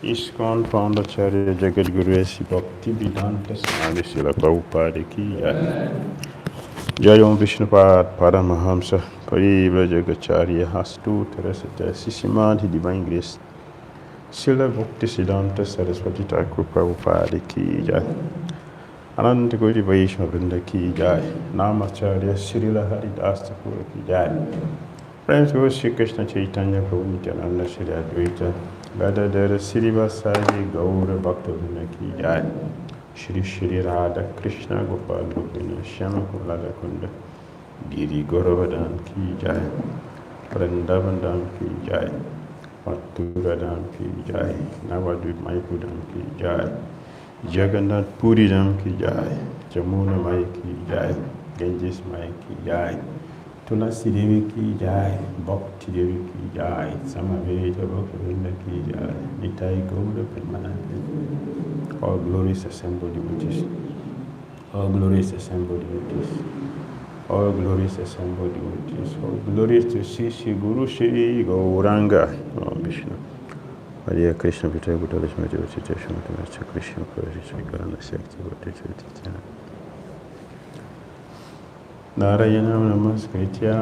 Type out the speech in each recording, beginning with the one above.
ISKCON founder Acharya Jagat Guru S. Bhakti Vedanta Swami Srila Prabhupada ki jai. Jai Om Vishnupad Paramahamsa Parivra Jagacharya Hastu Terasata Sisimadhi Divine Grace Srila Bhakti Siddhanta Saraswati Thakur Prabhupada ki jai. Ananta Koti Vaishnava Vrinda ki jai. Namacharya Srila Haridas Thakur ki jai. Friends, go Shri Krishna Chaitanya Prabhu Nityananda Shri Advaita Gadadhara Srivasadi Gaura Bhakta ki jai. Shri Shri Radha Krishna Gopal Rukmini Shyama Kulada Kunda Giri Gauravadan ki jai. Vrindavan Dham ki jai. Mathura Dham ki jai. Navadvip Mayapur Dham ki jai. Jagannath Puri Dham ki jai. Jamuna Mai ki jai. Ganges Mai ki jai. Tulasi Devi ki jai, Bhakti Devi ki jai, Samaveta Bhakti ki jai, Nitai Gaura Premanande. All glorious assembled devotees. All glorious assembled devotees. All glorious assembled devotees. All glorious to Sri Guru Shri Gauranga. Oh, Vishnu. Hare Krishna, Vita Buddha, Lishma Devati, Teshama, Master Krishna, Purari, Sri Karana, Sekti, Vati, Titana. Narayanam Namaskritya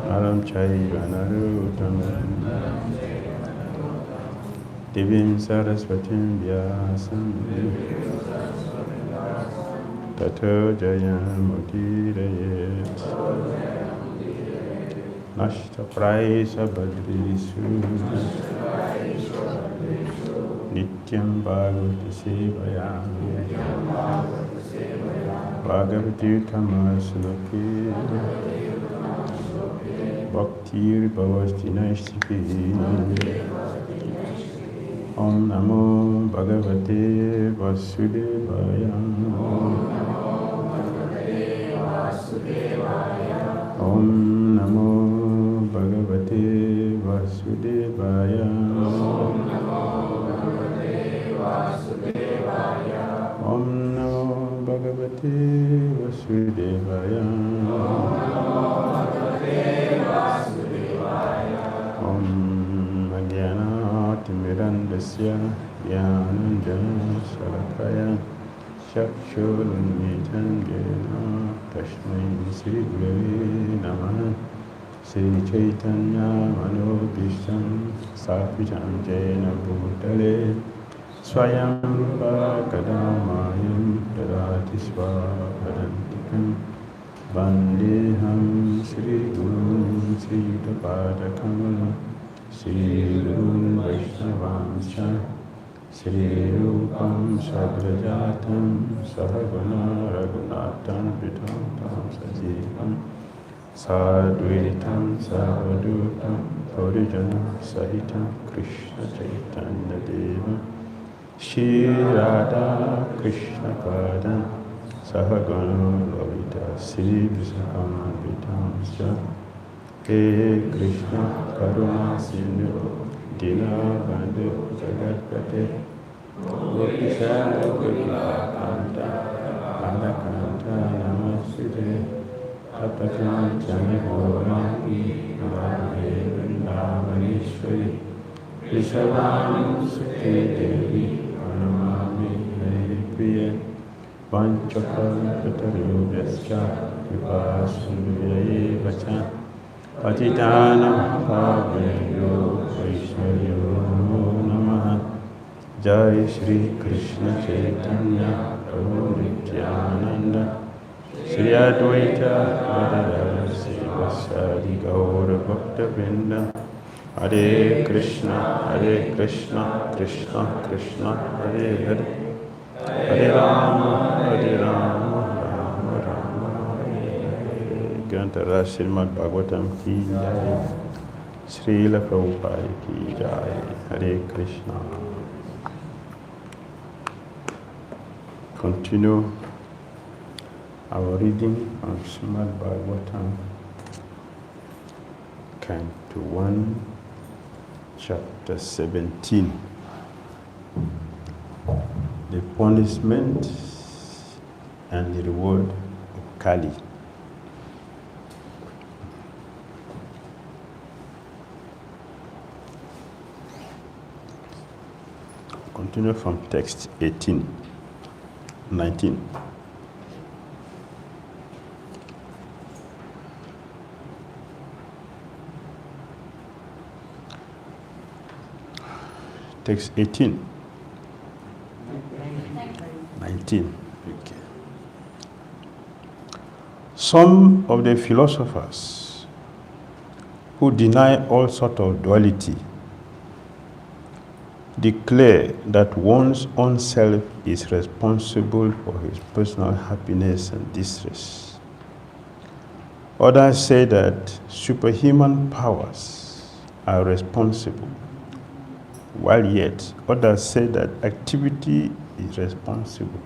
Naram Chaiva Naruttam Divim Saraswatim Vyasam Tato Jayam Udirayet Nashta Praisa Badrisu Nityam Bhagavati Sevayam Bhagavati Tamasloki Bhakti Bhavasti Naishtipi Om Namo Bhagavate Vasudevaya Om Namo Bhagavate Vasudevaya Om Namo Bhagavate Vasudevaya Om Ajnana Timirandasya Jnananjana Salakaya Chakshurunmitan Jena Tasmai Sri Gurave Namaha Sri Chaitanya Manobhishtam Sapitam Jena Bhutale Swayam Rupa Kadamayam Dadati Swapadantikam Vandeham Sri Guru Sri Yudapadakam Sri Guru Vaishnavanscha Sri Rupam Sagrajatam Sahagana Raghunatam Vitam Sajivam Sadhuitam Savadutam Parijana Sahitam Krishna Chaitanya Deva Shri Radha Krishna Padam Sahagana Lalita Sri Visakam Vitamsya He Krishna Karuna Sindhu Dina Bandhu Jagatpate Gopisa Gopika Kanta Adakanta Namaste Tapatan Chani Gaurani Radhe Vrindavaneshwari Vrishabhanu Sute Devi Anamami Hare Priya Panchakalpatarubhyascha Vipasundhyaye Vacha Patitanam Pavanyo Vaishnavyo Namaha Jai Shri Krishna Chaitanya Prabhu Nityananda Shri Advaita Gadadhara Sivasadi Gaura Bhakta Vrinda Hare Krishna, Krishna Krishna, Hare Hare, Hare Rama, Rama Rama, Hare Hare. Grantara Srimad Bhagavatam ki jai, Srila Prabhupada ki jai, Hare Krishna. Continue our reading on Srimad Bhagavatam, Canto 1. Chapter 17. The punishment and the reward of Kali. Continue from text 19. Text 18. 19. Okay. Some of the philosophers who deny all sort of duality declare that one's own self is responsible for his personal happiness and distress. Others say that superhuman powers are responsible, while yet others say that activity is responsible.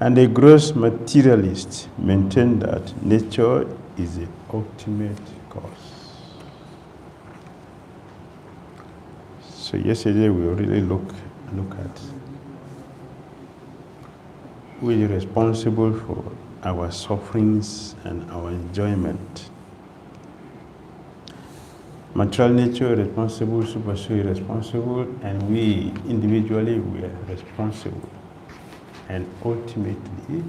And the gross materialists maintain that nature is the ultimate cause. So yesterday we really look at who is responsible for our sufferings and our enjoyment. Material nature is responsible, super soul is responsible, and we individually we are responsible. And ultimately,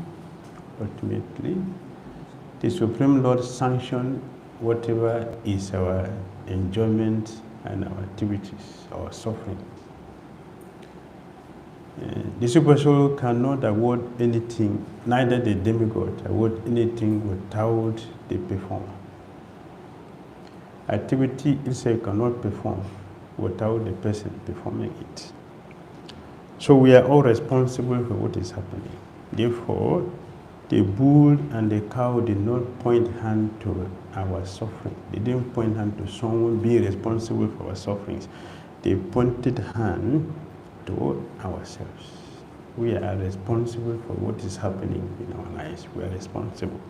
the Supreme Lord sanctions whatever is our enjoyment and our activities, our suffering. The Super Soul cannot award anything, neither the demigod award anything without the performer. Activity itself cannot perform without the person performing it. So we are all responsible for what is happening. Therefore, the bull and the cow did not point hand to our suffering. They didn't point hand to someone being responsible for our sufferings. They pointed hand to ourselves. We are responsible for what is happening in our lives. We are responsible.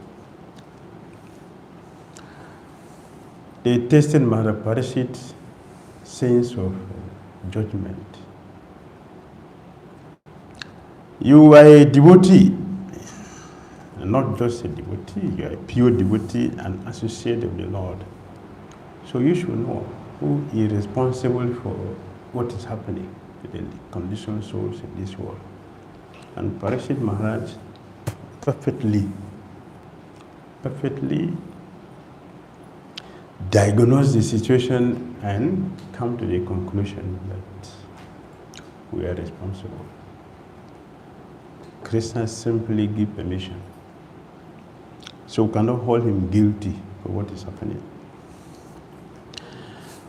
They tested Maharaj Pariksit sense of judgment. You are a devotee, not just a devotee, you are a pure devotee and associate of the Lord. So you should know who is responsible for what is happening to the conditioned souls in this world. And Pariksit Maharaj perfectly diagnosed the situation and come to the conclusion that we are responsible. Krishna simply give permission. So we cannot hold him guilty for what is happening.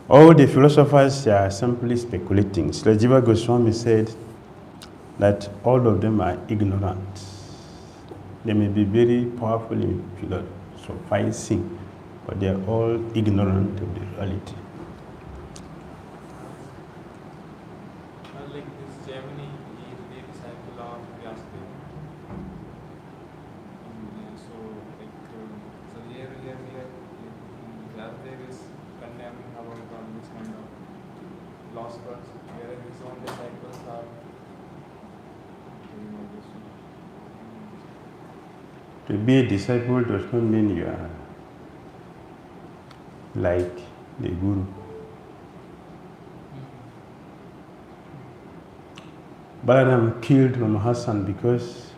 All the philosophers are simply speculating. Sri Jiva Goswami said that all of them are ignorant. They may be very powerful in philosophizing, but they are all ignorant of the reality. Like this Gemini, he is the disciple of Vyasdev. So here Vyasdev is condemning about all this kind of lost words, whereas his own disciples are doing all this. To be a disciple does not mean you are like the Guru. Balaram killed Mama Hassan because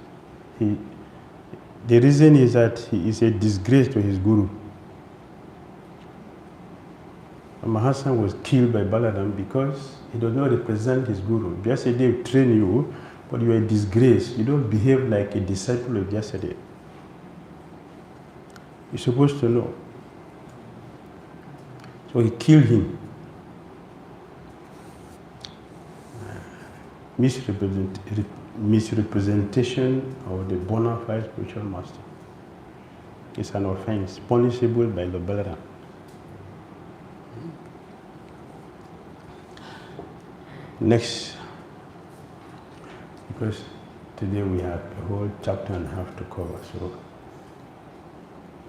the reason is that he is a disgrace to his Guru. Mama Hassan was killed by Balaram because he does not represent his Guru. Vyasadeva train you, but you are a disgrace. You don't behave like a disciple of Vyasadeva. You're supposed to know. So he killed him. Misrepresentation of the bona fide spiritual master is an offense punishable by the Balaram. Next, because today we have a whole chapter and a half to cover, so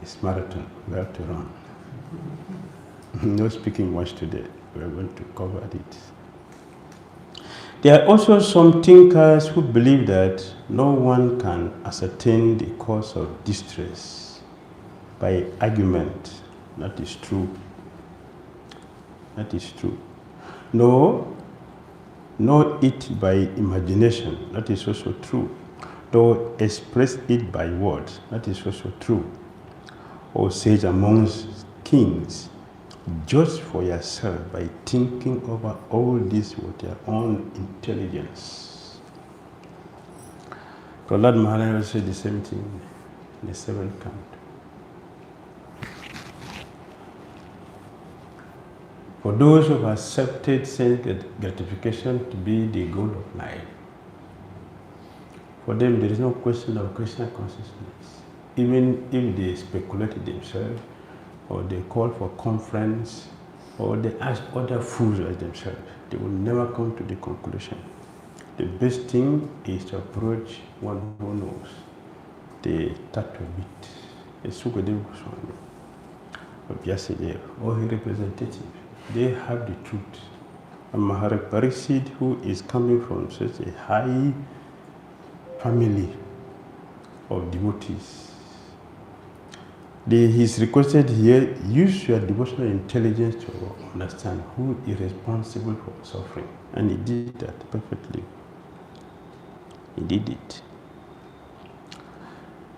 it's marathon, we have to run. No speaking much today, we are going to cover it. There are also some thinkers who believe that no one can ascertain the cause of distress by argument. That is true. That is true. Nor it by imagination. That is also true. Nor express it by words. That is also true. Or sage amongst kings, judge for yourself by thinking over all this with your own intelligence. Prahlad Maharaj said the same thing in the seventh canto. For those who have accepted sense gratification to be the goal of life, for them there is no question of Krishna consciousness. Even if they speculate themselves, or they call for conference, or they ask other fools like themselves, they will never come to the conclusion the best thing is to approach one who knows the tattoo bit. The Sukadev Swami, of Vyasadeva, or his representative, they have the truth. And Maharaj Pariksit, who is coming from such a high family of devotees, he is requested here, use your devotional intelligence to understand who is responsible for suffering. And he did that perfectly. He did it.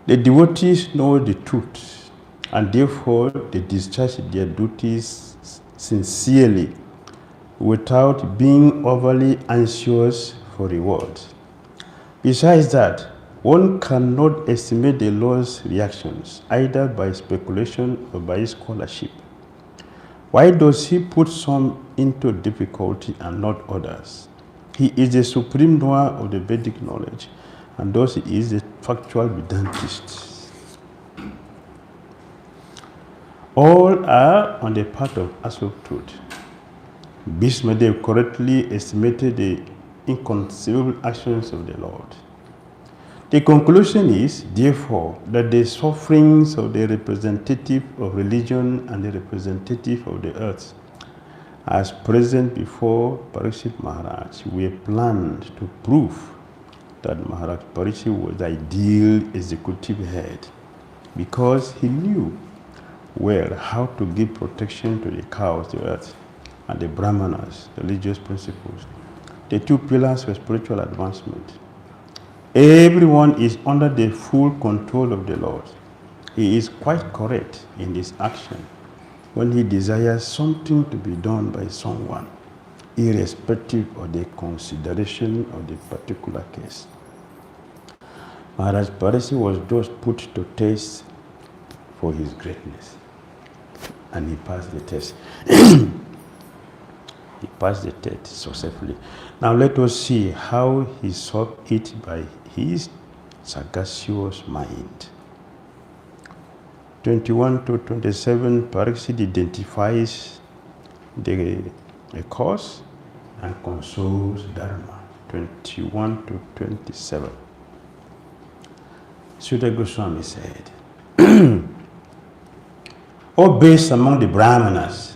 The devotees know the truth, and therefore they discharge their duties sincerely, without being overly anxious for rewards. Besides that, one cannot estimate the Lord's reactions, either by speculation or by scholarship. Why does he put some into difficulty and not others? He is the supreme knower of the Vedic knowledge, and thus he is the factual Vedantist. All are on the path of absolute truth. Bhishmadev correctly estimated the inconceivable actions of the Lord. The conclusion is, therefore, that the sufferings of the representative of religion and the representative of the earth, as present before Pariksit Maharaj, were planned to prove that Maharaj Pariksit was the ideal executive head, because he knew well how to give protection to the cows, the earth, and the Brahmanas, the religious principles, the two pillars of spiritual advancement. Everyone is under the full control of the Lord. He is quite correct in his action when he desires something to be done by someone, irrespective of the consideration of the particular case. Maharaj Pariksit was just put to test for his greatness, and he passed the test. He passed the test successfully. Now let us see how he solved it by his sagacious mind. 21 to 27, Pariksit identifies the cause and consoles Dharma. 21 to 27. Sudha Goswami said, O base among the Brahmanas,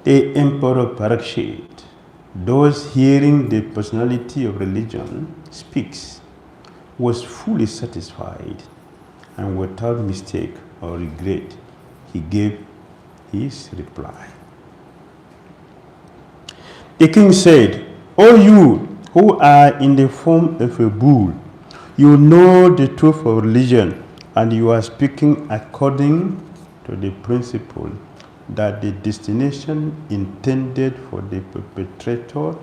the Emperor Pariksit, those hearing the personality of religion speaks, was fully satisfied, and without mistake or regret, he gave his reply. The king said, O you who are in the form of a bull, you know the truth of religion, and you are speaking according to the principle that the destination intended for the perpetrator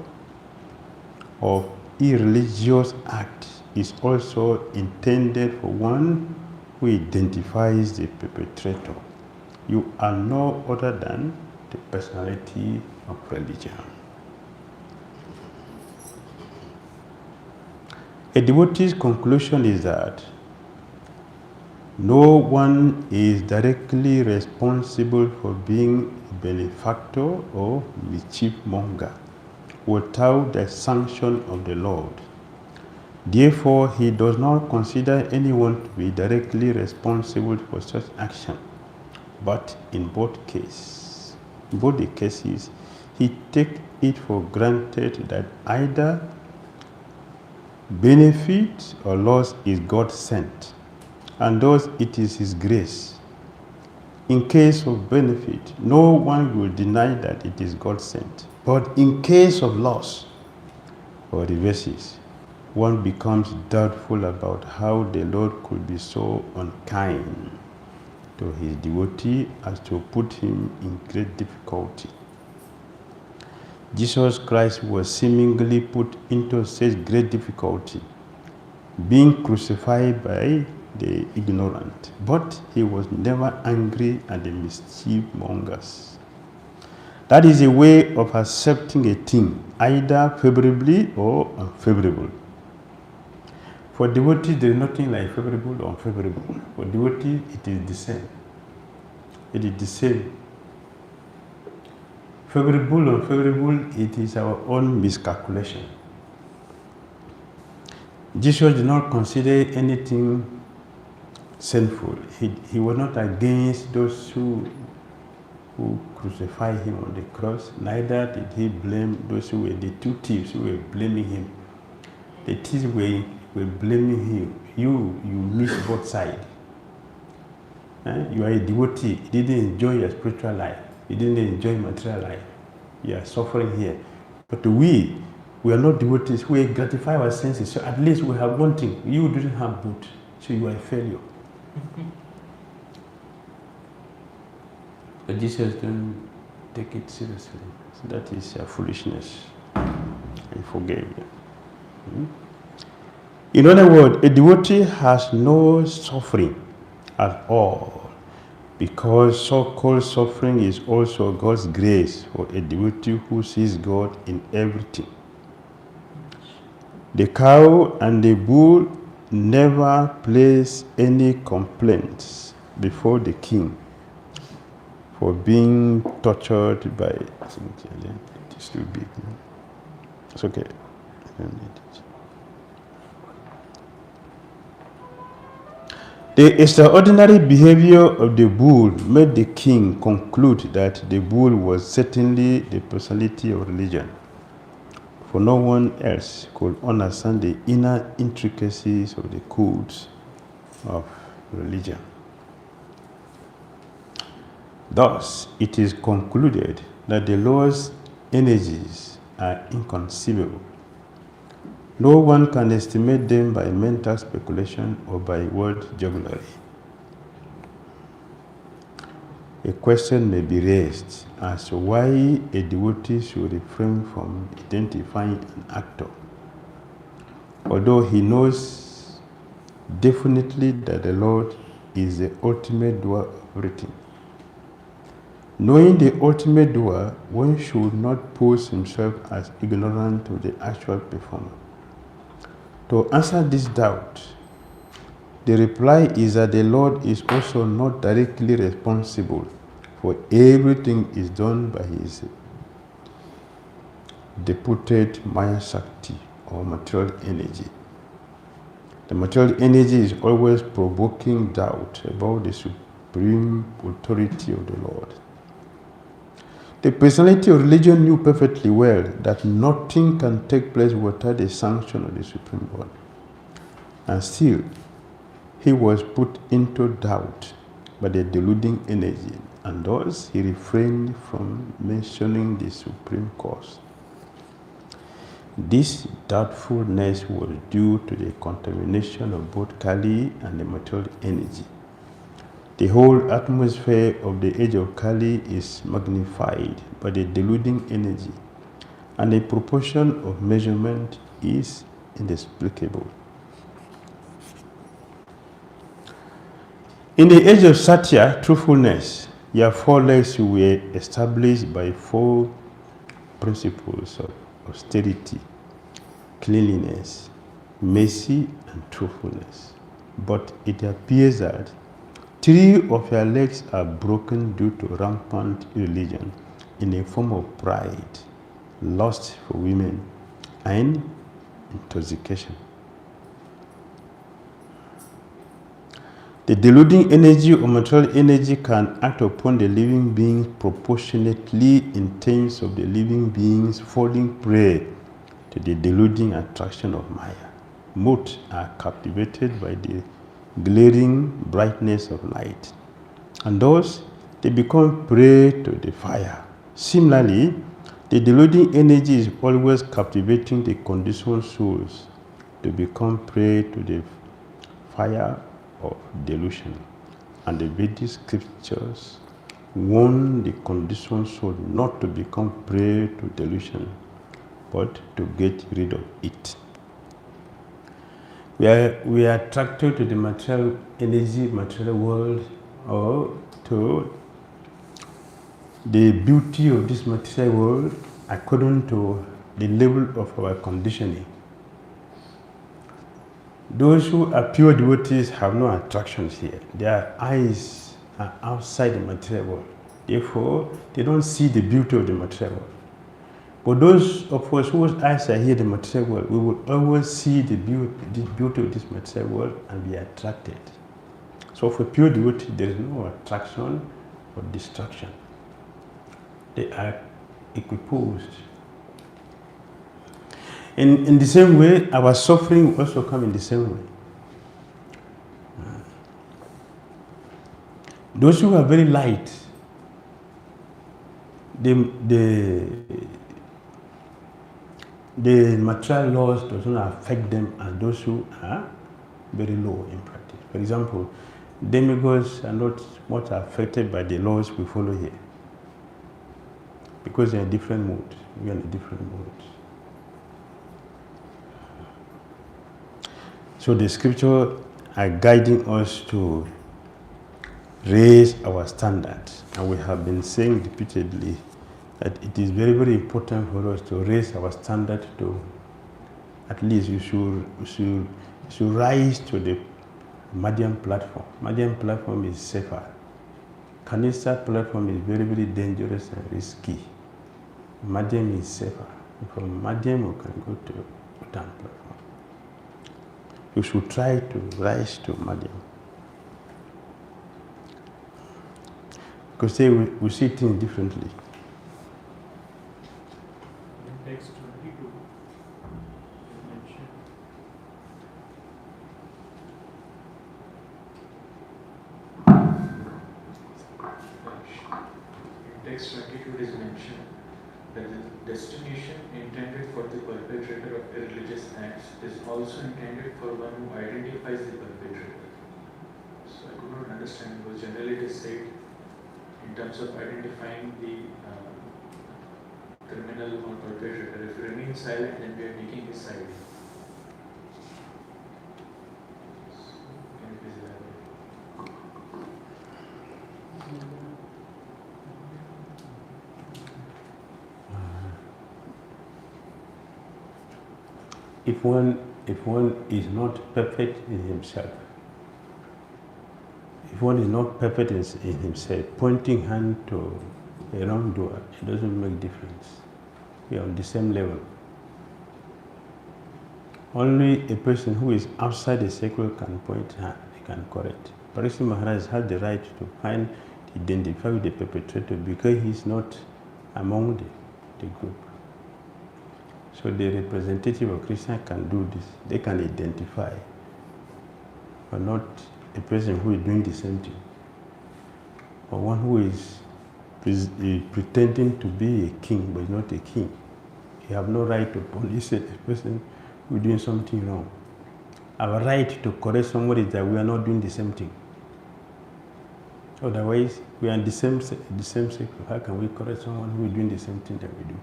of irreligious act is also intended for one who identifies the perpetrator. You are no other than the personality of religion. A devotee's conclusion is that no one is directly responsible for being a benefactor or mischief monger without the sanction of the Lord. Therefore, he does not consider anyone to be directly responsible for such action. But in both the cases, he takes it for granted that either benefit or loss is God sent, and thus it is his grace. In case of benefit, no one will deny that it is God sent. But in case of loss or reverses, one becomes doubtful about how the Lord could be so unkind to his devotee as to put him in great difficulty. Jesus Christ was seemingly put into such great difficulty, being crucified by the ignorant, but he was never angry at the mischief mongers. That is a way of accepting a thing, either favorably or unfavorable. For devotees, there is nothing like favorable or unfavorable. For devotees, it is the same. It is the same. Favorable or unfavorable, it is our own miscalculation. Jesus did not consider anything sinful. He was not against those who crucified him on the cross. Neither did he blame those who were the two thieves who were blaming him. The thieves were blaming him. You miss both sides. You are a devotee. You didn't enjoy your spiritual life. You didn't enjoy material life. You are suffering here. But we are not devotees. We gratify our senses. So at least we have one thing. You didn't have both. So you are a failure. But Jesus don't take it seriously. So that is foolishness. He forgave you. In other words, a devotee has no suffering at all, because so-called suffering is also God's grace for a devotee who sees God in everything. The cow and the bull never place any complaints before the king for being tortured by... It's too big. It's okay. I don't need it. The extraordinary behavior of the bull made the king conclude that the bull was certainly the personality of religion, for no one else could understand the inner intricacies of the codes of religion. Thus, it is concluded that the Lord's energies are inconceivable. No one can estimate them by mental speculation or by word jugglery. A question may be raised as to why a devotee should refrain from identifying an actor, although he knows definitely that the Lord is the ultimate doer of everything. Knowing the ultimate doer, one should not pose himself as ignorant of the actual performer. To answer this doubt, the reply is that the Lord is also not directly responsible, for everything is done by his deputed Maya Shakti, or material energy. The material energy is always provoking doubt about the supreme authority of the Lord. The personality of religion knew perfectly well that nothing can take place without the sanction of the Supreme Lord. And still, he was put into doubt by the deluding energy, and thus he refrained from mentioning the Supreme Cause. This doubtfulness was due to the contamination of both Kali and the material energy. The whole atmosphere of the age of Kali is magnified by the deluding energy, and the proportion of measurement is inexplicable. In the age of Satya, truthfulness, your four legs were established by four principles of austerity, cleanliness, mercy, and truthfulness. But it appears that 3 of your legs are broken due to rampant religion in a form of pride, lust for women, and intoxication. The deluding energy or material energy can act upon the living beings proportionately in terms of the living beings falling prey to the deluding attraction of Maya. Both are captivated by the glaring brightness of light, and thus they become prey to the fire. Similarly, the deluding energy is always captivating the conditioned souls to become prey to the fire of delusion. And the Vedic scriptures warn the conditioned soul not to become prey to delusion, but to get rid of it. We are attracted to the material energy, material world, or to the beauty of this material world according to the level of our conditioning. Those who are pure devotees have no attractions here. Their eyes are outside the material world. Therefore, they don't see the beauty of the material world. For those of us whose eyes are here, the material world, we will always see the beauty of this material world and be attracted. So for pure devotee, there is no attraction or distraction. They are equiposed. In the same way, our suffering will also come in the same way. Those who are very light, the material laws does not affect them as those who are very low in practice. For example, demigods are not much affected by the laws we follow here, because they are in different moods. We are in a different mood. So the scripture are guiding us to raise our standards, and we have been saying repeatedly that it is very, very important for us to raise our standard to at least we should rise to the Medium platform. Medium platform is safer. Kanista platform is very, very dangerous and risky. Medium is safer. From Medium we can go to Bhutan platform. You should try to rise to Medium. Because they we see things differently. In text 22, is mentioned. In text 22, it is mentioned that the destination intended for the perpetrator of irreligious acts is also intended for one who identifies the perpetrator. So I could not understand, because generally it is said in terms of identifying the criminal or perpetrator. If we remain silent, then we are taking his side. Can you please elaborate? If one is not perfect in himself, if one is not perfect in himself, pointing hand to a wrongdoer, it doesn't make difference. We are on the same level. Only a person who is outside the circle can point hand, he can correct. Pariksit Maharaj has the right to identify the perpetrator because he is not among the group. So the representative of Krishna can do this. They can identify, but not a person who is doing the same thing, or one who is pretending to be a king but not a king. You have no right to punish a person who is doing something wrong. Our right to correct somebody is that we are not doing the same thing. Otherwise, we are in the same circle. How can we correct someone who is doing the same thing that we do?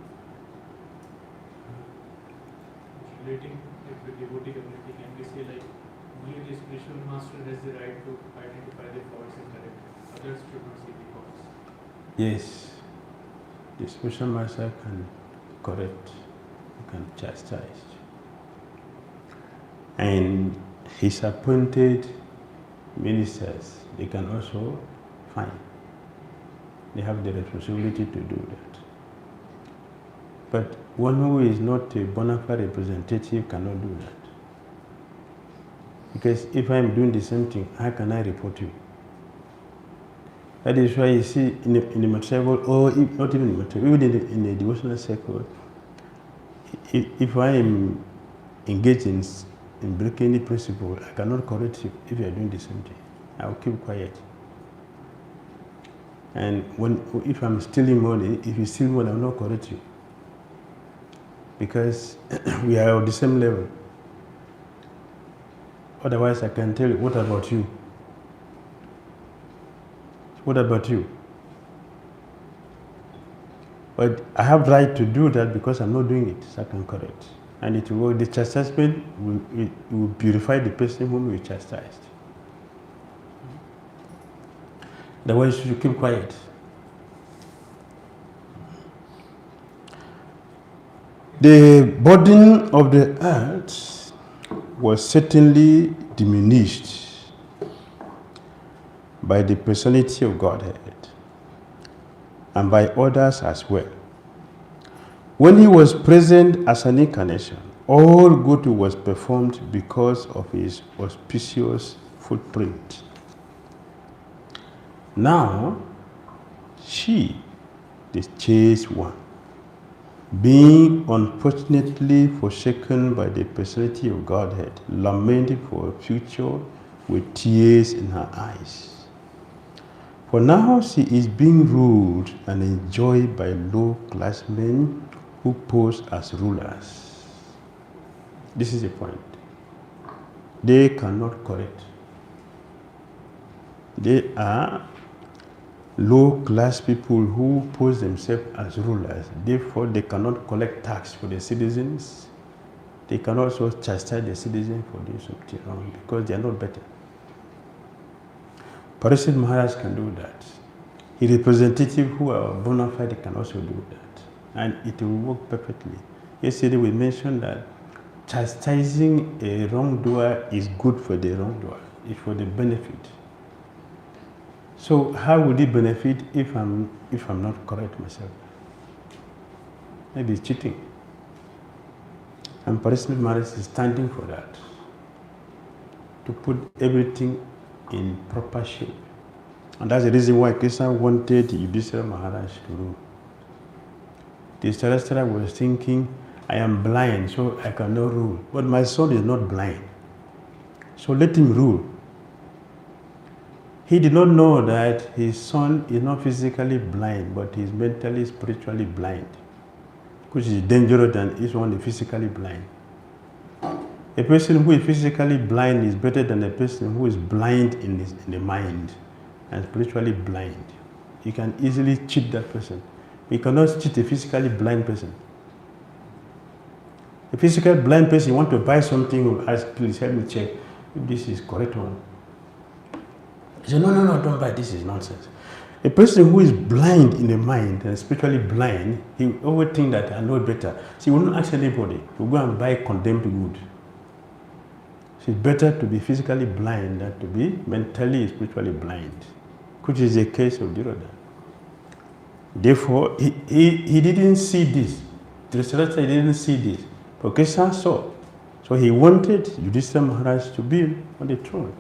Relating with the devotee community, can we say like only the spiritual master has the right to identify the faults and correct it? Others should not see the faults. Yes, the spiritual master can correct, can chastise, and his appointed ministers, they can also fine. They have the responsibility to do that. But one who is not a bona fide representative cannot do that. Because if I am doing the same thing, how can I report you? That is why you see in the material world, or not even in the material, even in the devotional circle, if I am engaged in breaking any principle, I cannot correct you if you are doing the same thing. I will keep quiet. And if I'm stealing money, if you steal money, I will not correct you. Because we are on the same level. Otherwise, I can tell you, what about you? What about you? But I have right to do that because I'm not doing it, so I can correct. And it will, the chastisement will purify the person whom we chastised. Otherwise, you should keep quiet. The burden of the earth was certainly diminished by the personality of Godhead and by others as well. When he was present as an incarnation, all good was performed because of his auspicious footprint. Now, she, the chaste one, being unfortunately forsaken by the personality of Godhead, lamented for a future with tears in her eyes. For now she is being ruled and enjoyed by low-class men who pose as rulers. This is the point. They cannot correct. They are low-class people who pose themselves as rulers. Therefore, they cannot collect tax for the citizens. They can also chastise the citizens for doing something wrong because they are not better. Pariksit Maharaj can do that. His representative who are bona fide can also do that. And it will work perfectly. Yesterday we mentioned that chastising a wrongdoer is good for the wrongdoer. It's for the benefit. So how would it benefit if I'm not correct myself? Maybe it's cheating. And Pariksit Maharaj is standing for that. To put everything in proper shape. And that's the reason why Krishna wanted Yudhishthira Maharaj to rule. The Dhritarashtra was thinking, I am blind, so I cannot rule. But my son is not blind. So let him rule. He did not know that his son is not physically blind, but he is mentally, spiritually blind, which is dangerous than is only physically blind. A person who is physically blind is better than a person who is blind in the mind and spiritually blind. You can easily cheat that person. You cannot cheat a physically blind person. A physically blind person, you want to buy something, will ask, please help me check if this is correct one. He said, no, don't buy, this is nonsense. A person who is blind in the mind and spiritually blind, he will always think that I know better. So he will not ask anybody. He will go and buy condemned good. So it's better to be physically blind than to be mentally, spiritually blind, which is the case of Dhira. Therefore, he didn't see this. Dhritarashtra didn't see this. But Krishna saw. So he wanted Yudhishthira Maharaj to be on the throne.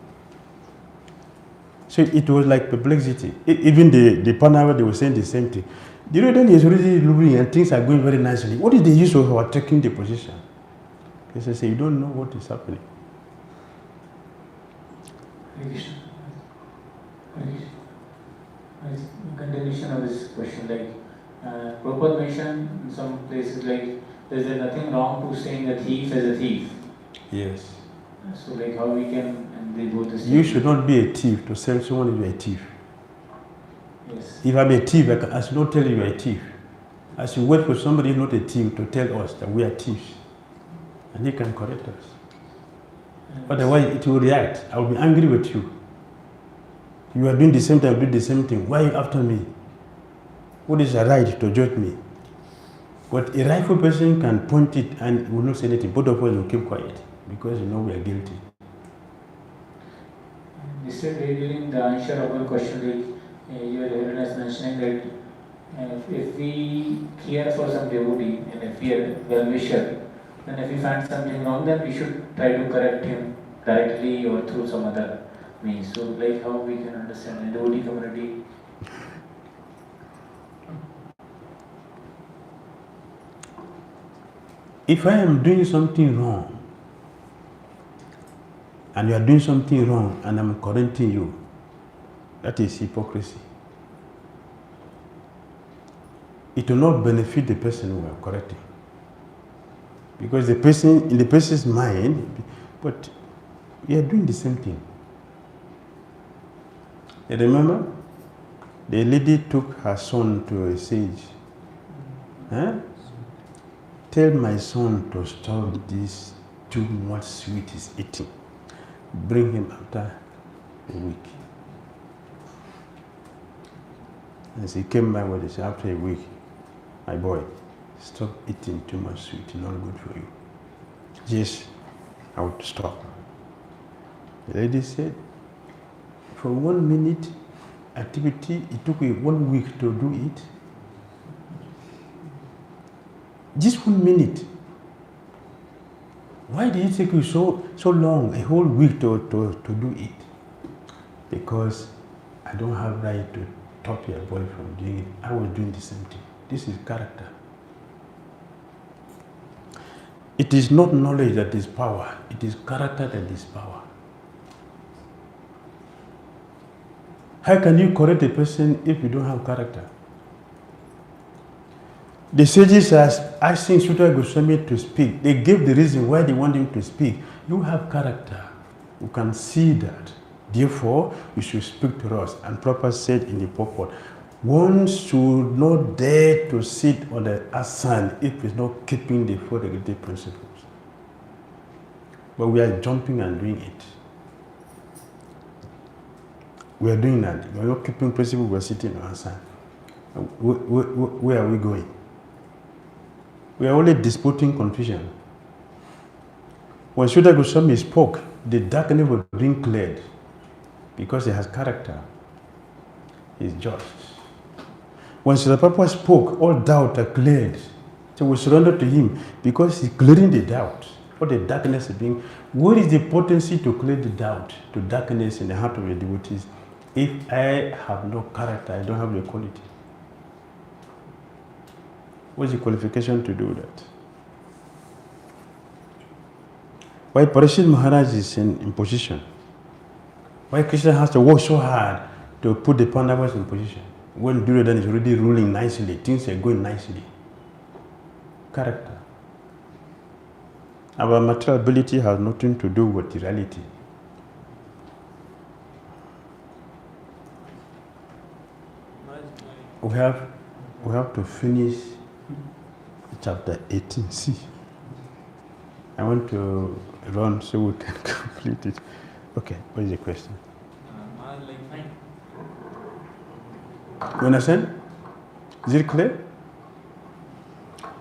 So it was like perplexity. Even the Pandava, they were saying the same thing. Dhira is already ruling and things are going very nicely. What is the use of our taking the position? Krishna said, you don't know what is happening. Continuation of this question, like Prabhupada mentioned in some places, like there's nothing wrong to saying a thief as a thief. Yes. So like how we can, and they both. You should not be a thief to tell someone you're a thief. Yes. If I'm a thief, I should not tell you you're a thief. I should wait for somebody not a thief to tell us that we are thieves. And he can correct us. Yes. Otherwise it will react. I will be angry with you. You are doing the same thing, I do the same thing. Why are you after me? What is a right to judge me? But a rightful person can point it and will not say anything. Both of us will keep quiet because you know we are guilty. Yesterday during the answer of one question, your Holiness mentioning that if we care for some devotee and if we are well-wisher, then if we find something wrong, then we should try to correct him directly or through some other means. So like how we can understand the devotee community. If I am doing something wrong, and you are doing something wrong, and I'm correcting you, that is hypocrisy. It will not benefit the person who are correcting. Because the person, in the person's mind, but we are doing the same thing. You remember? The lady took her son to a sage. Huh? Tell my son to stop this too much sweet he's eating. Bring him after a week. And she came back with this after a week. My boy, stop eating too much sweet, it's not good for you. Yes, I would stop. The lady said, for 1 minute activity, it took me 1 week to do it. Just 1 minute. Why did it take you so long, a whole week to do it? Because I don't have right to stop your boy from doing it. I was doing the same thing. This is character. It is not knowledge that is power. It is character that is power. How can you correct a person if you don't have character? The sages are asking Sutta Goswami to speak. They gave the reason why they want him to speak. You have character. You can see that. Therefore, you should speak to us. And Prabhupada said in the purport, one should not dare to sit on the asana if it's not keeping the four regulative principles. But we are jumping and doing it. We are doing that. We are not keeping principles, we are sitting on asana. Where are we going? We are only disputing confusion. When Sutta Goswami spoke, the darkness was being cleared because he has character. He is just. When Srila Prabhupada spoke, all doubt are cleared. So we surrender to him because he's clearing the doubt. All the darkness is being. What is the potency to clear the doubt, to darkness in the heart of the devotees? If I have no character, I don't have the quality. What's the qualification to do that? Why Pariksit Maharaj is in position? Why Krishna has to work so hard to put the Pandavas in position? When Dhira is already ruling nicely, things are going nicely. Character. Our material ability has nothing to do with the reality. We have to finish chapter 18c. I want to run so we can complete it. Okay, what is the question? You understand? Is it clear?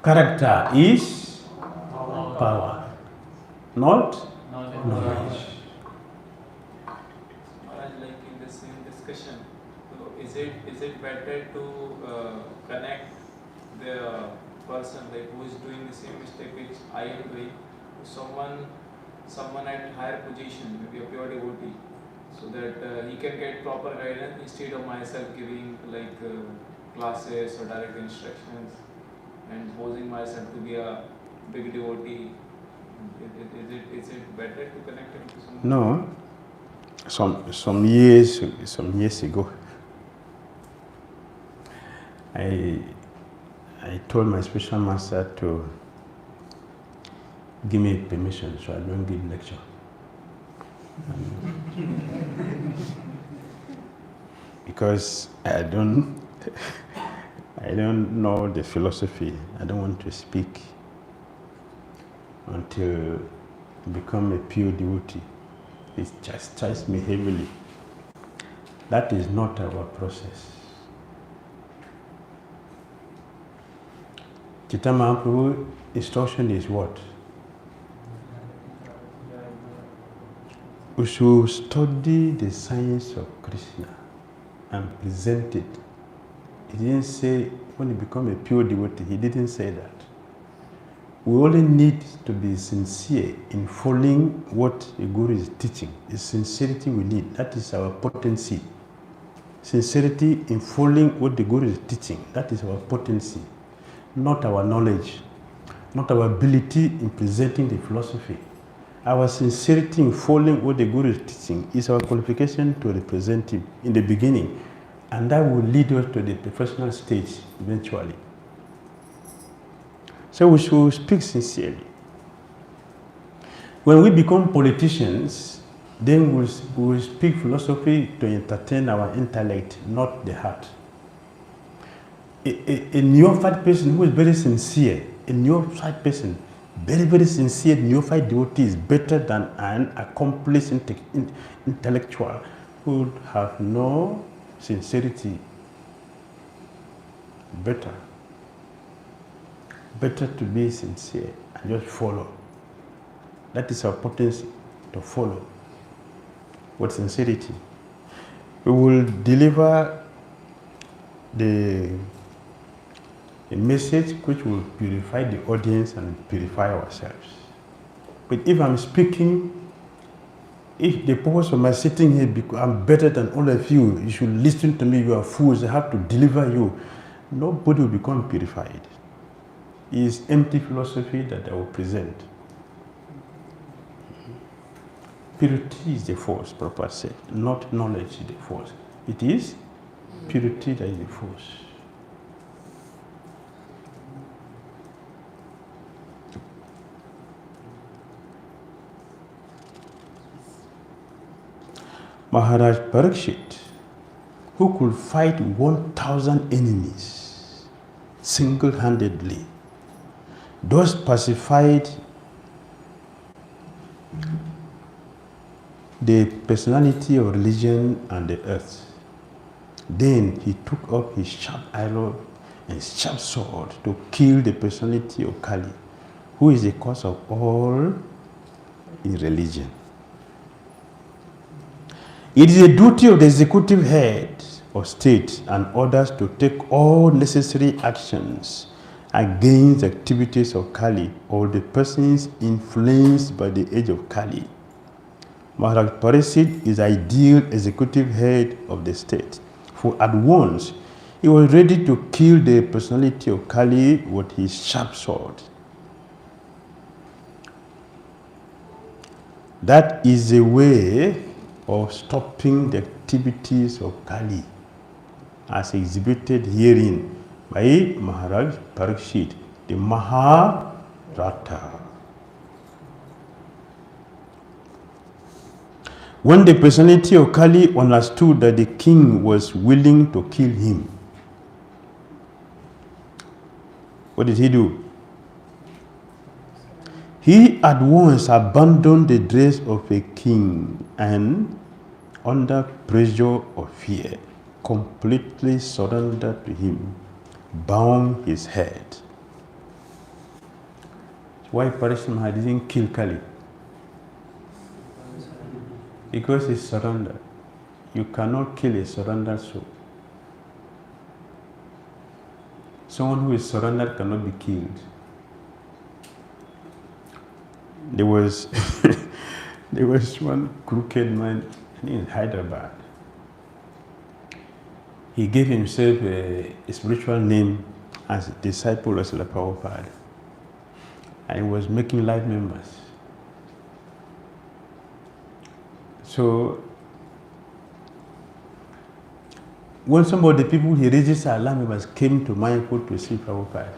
Character is power, not knowledge. Like in the same discussion, so is it better to connect the person like who is doing the same mistake which I am doing to someone at higher position, maybe a pure devotee, so that he can get proper guidance instead of myself giving like classes or direct instructions and posing myself to be a big devotee? Is it better to connect him to someone? No. Some years ago, I told my spiritual master to give me permission so I don't give lecture. Because I don't know the philosophy. I don't want to speak until I become a pure devotee. It chastised me heavily. That is not our process. Chaitanya Mahaprabhu's instruction is what? We should study the science of Krishna and present it. He didn't say when you become a pure devotee, he didn't say that. We only need to be sincere in following what the Guru is teaching. It's sincerity we need. That is our potency. Sincerity in following what the Guru is teaching. That is our potency. Not our knowledge. Not our ability in presenting the philosophy. Our sincerity in following what the Guru is teaching is our qualification to represent him in the beginning. And that will lead us to the professional stage eventually. So we should speak sincerely. When we become politicians, then we'll speak philosophy to entertain our intellect, not the heart. A neophyte person who is very sincere, a neophyte person, very, very sincere neophyte devotee is better than an accomplished intellectual who have no sincerity. Better to be sincere and just follow. That is our potency, to follow with sincerity. We will deliver the a message which will purify the audience and purify ourselves. But if I'm speaking, if the purpose of my sitting here, because I'm better than all of you, you should listen to me, you are fools, I have to deliver you, nobody will become purified. It is empty philosophy that I will present. Purity is the force, Prabhupada said, not knowledge is the force. It is purity that is the force. Maharaj Pariksit, who could fight 1,000 enemies single-handedly, thus pacified the personality of religion and the earth. Then he took up his sharp arrow and sharp sword to kill the personality of Kali, who is the cause of all in religion. It is the duty of the executive head of state and others to take all necessary actions against the activities of Kali or the persons influenced by the age of Kali. Maharaj Pariksit is ideal executive head of the state, for at once he was ready to kill the personality of Kali with his sharp sword. That is a way of stopping the activities of Kali, as exhibited herein by Maharaj Pariksit, the Maharatha. When the personality of Kali understood that the king was willing to kill him, what did he do? He at once abandoned the dress of a king and, under pressure of fear, completely surrendered to him, bowed his head. Why Pariksit didn't kill Kali? Because he surrendered. You cannot kill a surrendered soul. Someone who is surrendered cannot be killed. There was one crooked man in Hyderabad. He gave himself a spiritual name as a disciple of Srila Prabhupada, and he was making life members. So when some of the people he registered life members came to Mayapur to see Prabhupada,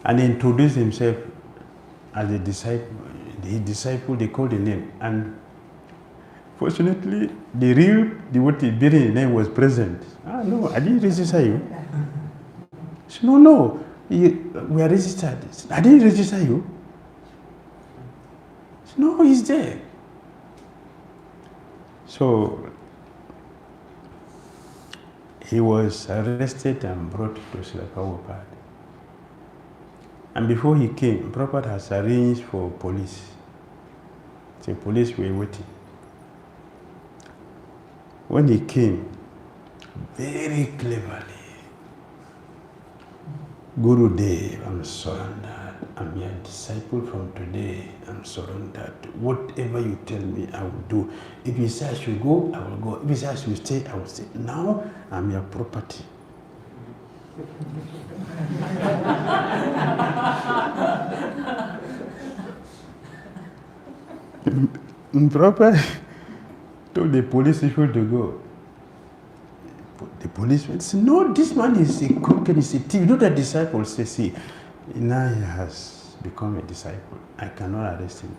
and he introduced himself as a disciple, they called the name. And fortunately, the real devotee bearing the name was present. No, I didn't register you. He said, no, we are registered. I didn't register you. He said, no, he's there. So he was arrested and brought to Srila Prabhupada. And before he came, Prabhupada has arranged for police. The police were waiting. When he came, very cleverly, Guru Dev, I'm surrendered. I'm your disciple from today. I'm surrendered. Whatever you tell me, I will do. If you say I should go, I will go. If you say I should stay, I will stay. Now, I'm your property. Prabhupada told the police people to go. The policeman said, no, this man is a crooked, he's a thief. You know the disciples say, see, now he has become a disciple. I cannot arrest him.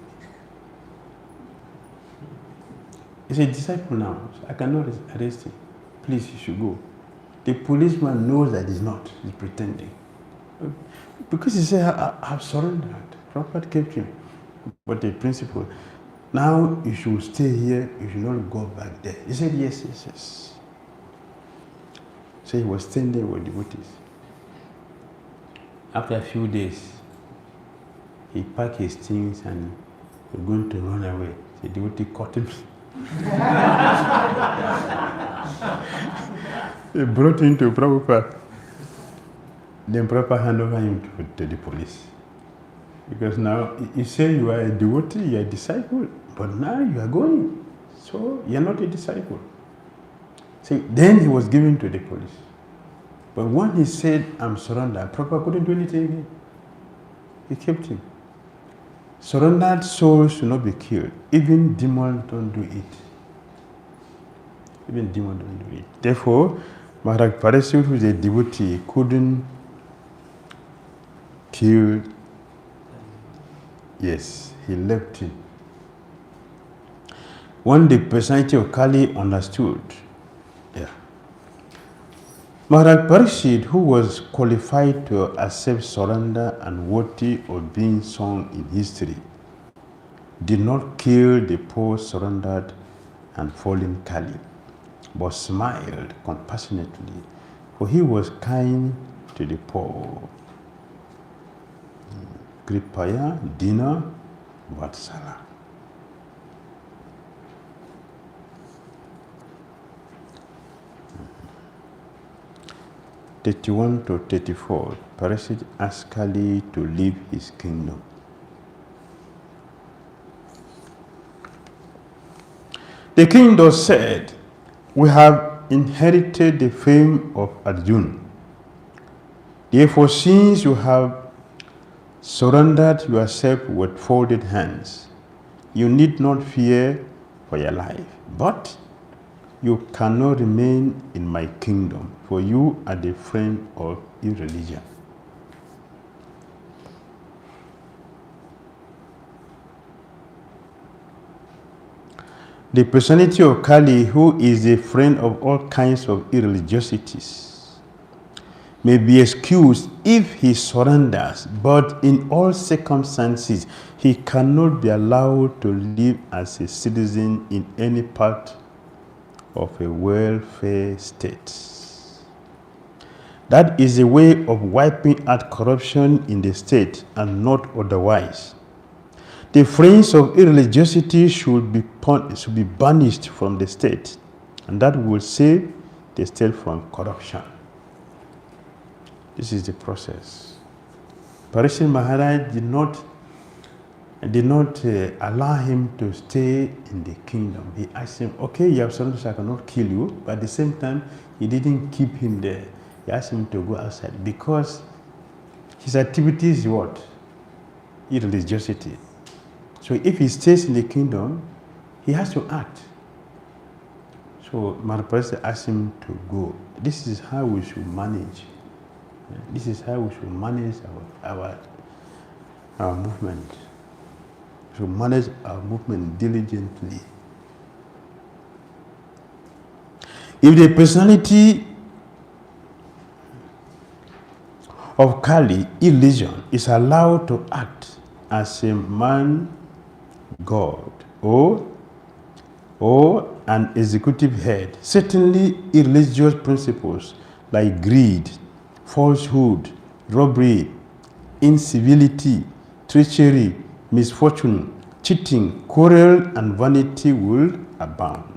He's a disciple now, so I cannot arrest him. Please, you should go. The policeman knows that he's not, he's pretending. Because he said, I've surrendered. Prabhupada kept him. But the principle, now you should stay here, you should not go back there. He said, yes, yes, yes. So he was staying there with devotees. After a few days, he packed his things and was going to run away. The devotee caught him. They brought him to Prabhupada. then Prabhupada hand over him to the police. Because now you say you are a devotee, you are a disciple, but now you are going. So you are not a disciple. See, then he was given to the police. But when he said, I'm surrendered, Prabhupada couldn't do anything again. He kept him. Surrendered souls should not be killed. Even demons don't do it. Even demons don't do it. Therefore, Maharaj Pariksit, who is a devotee, couldn't kill. Yes, he left him. When the personality of Kali understood, Maharaj Pariksit, who was qualified to accept surrender and worthy of being sung in history, did not kill the poor surrendered and fallen Kali, but smiled compassionately, for he was kind to the poor. Kripaya Dina Vatsala. Mm-hmm. 31 to 34, Pariksit asked Kali to leave his kingdom. The king thus said, we have inherited the fame of Arjuna. Therefore, since you have surrendered yourself with folded hands, you need not fear for your life. But you cannot remain in my kingdom, for you are the friend of irreligion. The personality of Kali, who is a friend of all kinds of irreligiosities, may be excused if he surrenders, but in all circumstances, he cannot be allowed to live as a citizen in any part of a welfare state. That is a way of wiping out corruption in the state and not otherwise. The friends of irreligiosity should be banished from the state, and that will save the state from corruption. This is the process. Pariksit Maharaj did not allow him to stay in the kingdom. He asked him, okay, you have surrendered, so I cannot kill you. But at the same time, he didn't keep him there. He asked him to go outside because his activity is what? Irreligiosity. So if he stays in the kingdom, he has to act. So Maharaj Pariksit asked him to go. This is how we should manage. This is how we should manage our movement. We should manage our movement diligently. If the personality of Kali, illusion, is allowed to act as a man god or an executive head, certainly irreligious principles like greed, falsehood, robbery, incivility, treachery, misfortune, cheating, quarrel, and vanity will abound.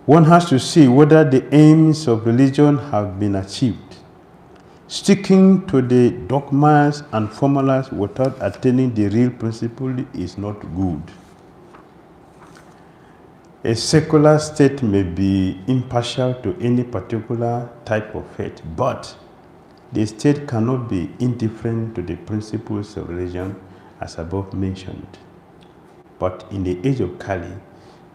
One has to see whether the aims of religion have been achieved. Sticking to the dogmas and formulas without attaining the real principle is not good. A secular state may be impartial to any particular type of faith, but the state cannot be indifferent to the principles of religion as above mentioned. But in the age of Kali,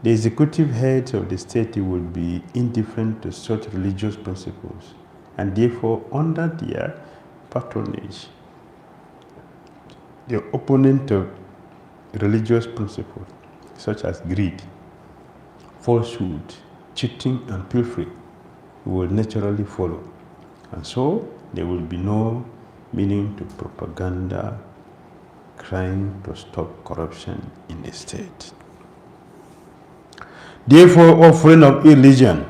the executive heads of the state will be indifferent to such religious principles, and therefore under their patronage, the opponent of religious principles, such as greed, falsehood, cheating, and pilfering, will naturally follow. And so there will be no meaning to propaganda trying to stop corruption in the state. Therefore, O friend of religion,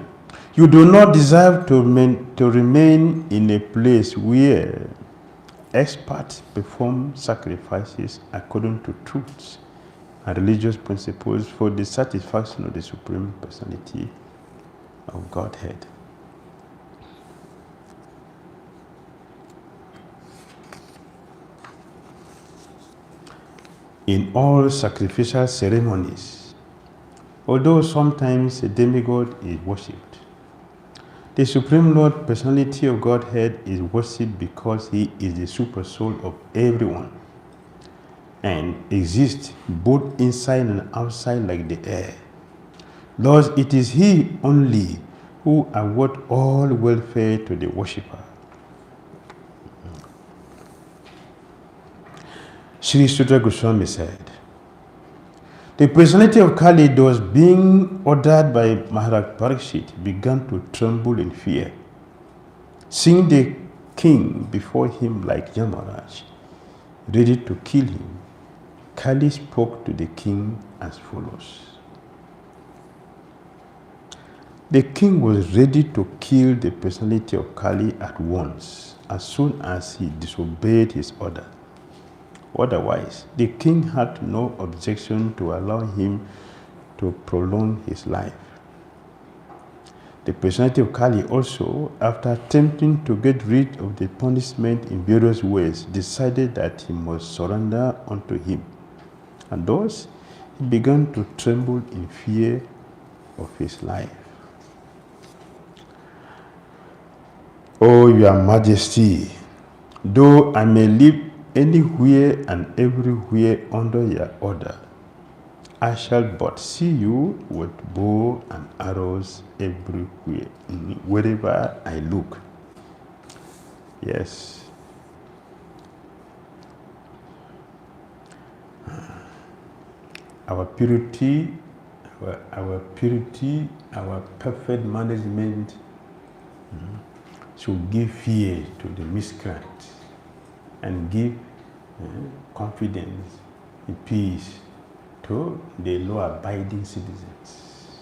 you do not deserve to remain in a place where experts perform sacrifices according to truths and religious principles for the satisfaction of the Supreme Personality of Godhead. In all sacrificial ceremonies, although sometimes a demigod is worshipped, the Supreme Lord Personality of Godhead is worshipped because He is the super soul of everyone and exists both inside and outside like the air. Thus, it is He only who awards all welfare to the worshipper. Sri Sutra Goswami said, the personality of Kali, thus being ordered by Maharaj Pariksit, began to tremble in fear. Seeing the king before him like Yamaraj, ready to kill him, Kali spoke to the king as follows. The king was ready to kill the personality of Kali at once, as soon as he disobeyed his order. Otherwise, the king had no objection to allow him to prolong his life. The personality of Kali also, after attempting to get rid of the punishment in various ways, decided that he must surrender unto him. And thus, he began to tremble in fear of his life. O your Majesty, though I may live anywhere and everywhere under your order, I shall but see you with bow and arrows everywhere, wherever I look. Yes. Our purity, our perfect management should give fear to the miscreants and give confidence and peace to the law-abiding citizens.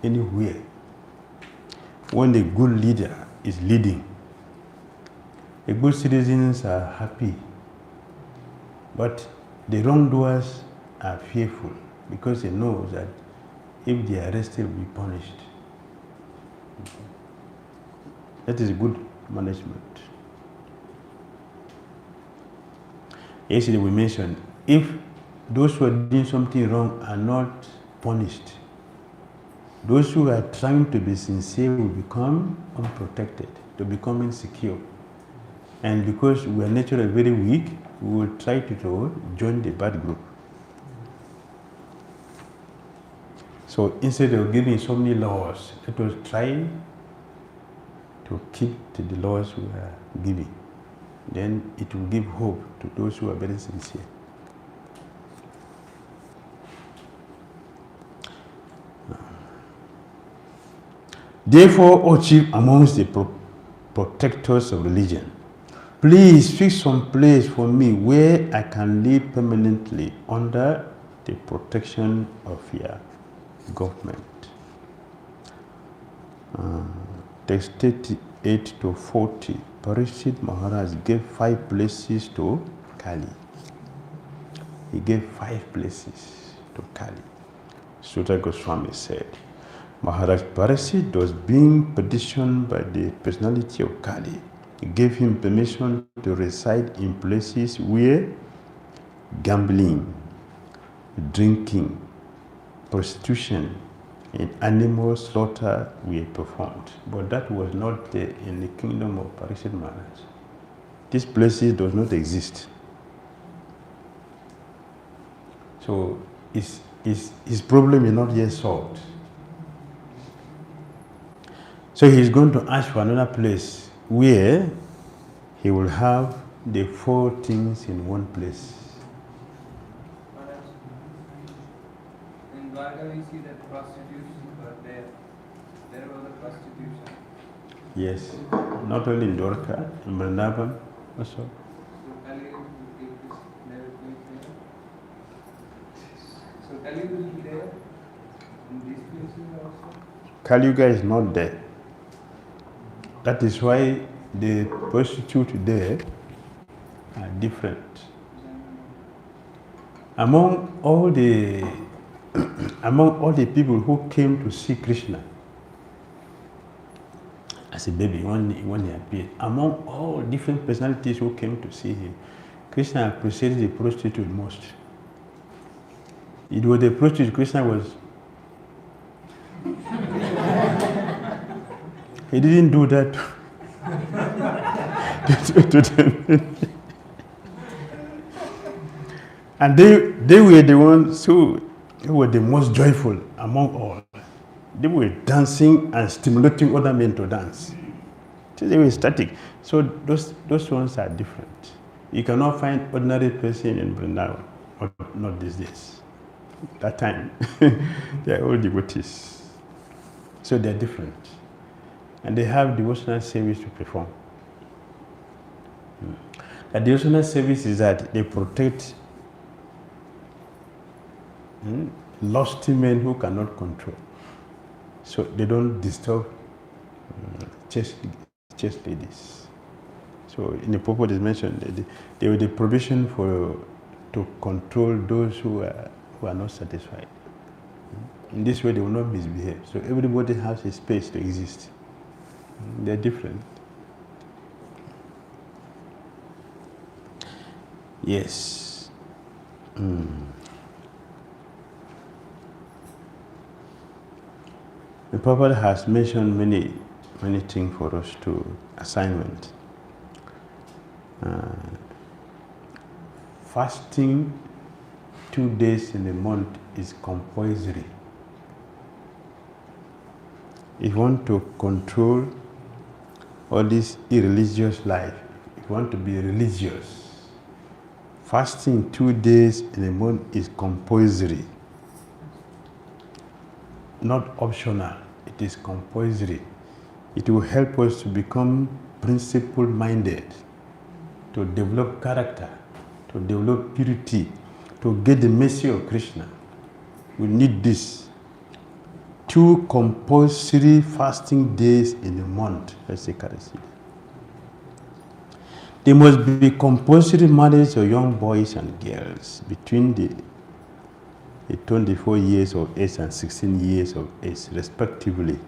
Anywhere, when the good leader is leading, the good citizens are happy, but the wrongdoers are fearful because they know that if they are arrested, they will be punished. That is good management. Yesterday we mentioned, if those who are doing something wrong are not punished, those who are trying to be sincere will become unprotected, to become insecure. And because we are naturally very weak, we will try to join the bad group. So instead of giving so many laws, let us try to keep to the laws we are giving. Then it will give hope to those who are very sincere. Therefore, O chief amongst the protectors of religion, please fix some place for me where I can live permanently under the protection of your government. Text 38 to 40. Pariksit Maharaj gave 5 places to Kali. He gave 5 places to Kali. Sutra Goswami said, Maharaj Pariksit was being petitioned by the personality of Kali. He gave him permission to reside in places where gambling, drinking, prostitution, and animal slaughter were performed. But that was not there in the kingdom of Pariksit Maharaj. These places does not exist. So his problem is not yet solved. So he's going to ask for another place where he will have the 4 things in one place. In Dwarka we see that prostitution were there. There was a prostitution. Yes, not only in Dwarka, in Vrindavan also. So Kali will take this level there. So Kali will be there in these places also. Kali Yuga is not there. That is why the prostitute there different. Among all the people who came to see Krishna as a baby when he appeared, among all different personalities who came to see him, Krishna appreciated the prostitute most. It was the prostitute Krishna was. He didn't do that to them. And they were the ones who were the most joyful among all. They were dancing and stimulating other men to dance. So they were static. So those ones are different. You cannot find ordinary person in Vrindavan, not these days. That time, they are all devotees. So they are different. And they have devotional service to perform. The devotional service is that they protect lusty men who cannot control. So they don't disturb chaste ladies. So in the purport is mentioned, they were the provision to control those who are not satisfied. In this way, they will not misbehave. So everybody has a space to exist. They're different. Yes. The Prophet has mentioned many things for us to assignment. Fasting 2 days in a month is compulsory. If you want to control all this irreligious life, if you want to be religious, fasting 2 days in a month is compulsory. Not optional, it is compulsory. It will help us to become principle-minded, to develop character, to develop purity, to get the mercy of Krishna. We need this. 2 compulsory fasting days in a month. Let's say Karasi. There must be compulsory marriage of young boys and girls between the 24 years of age and 16 years of age, respectively.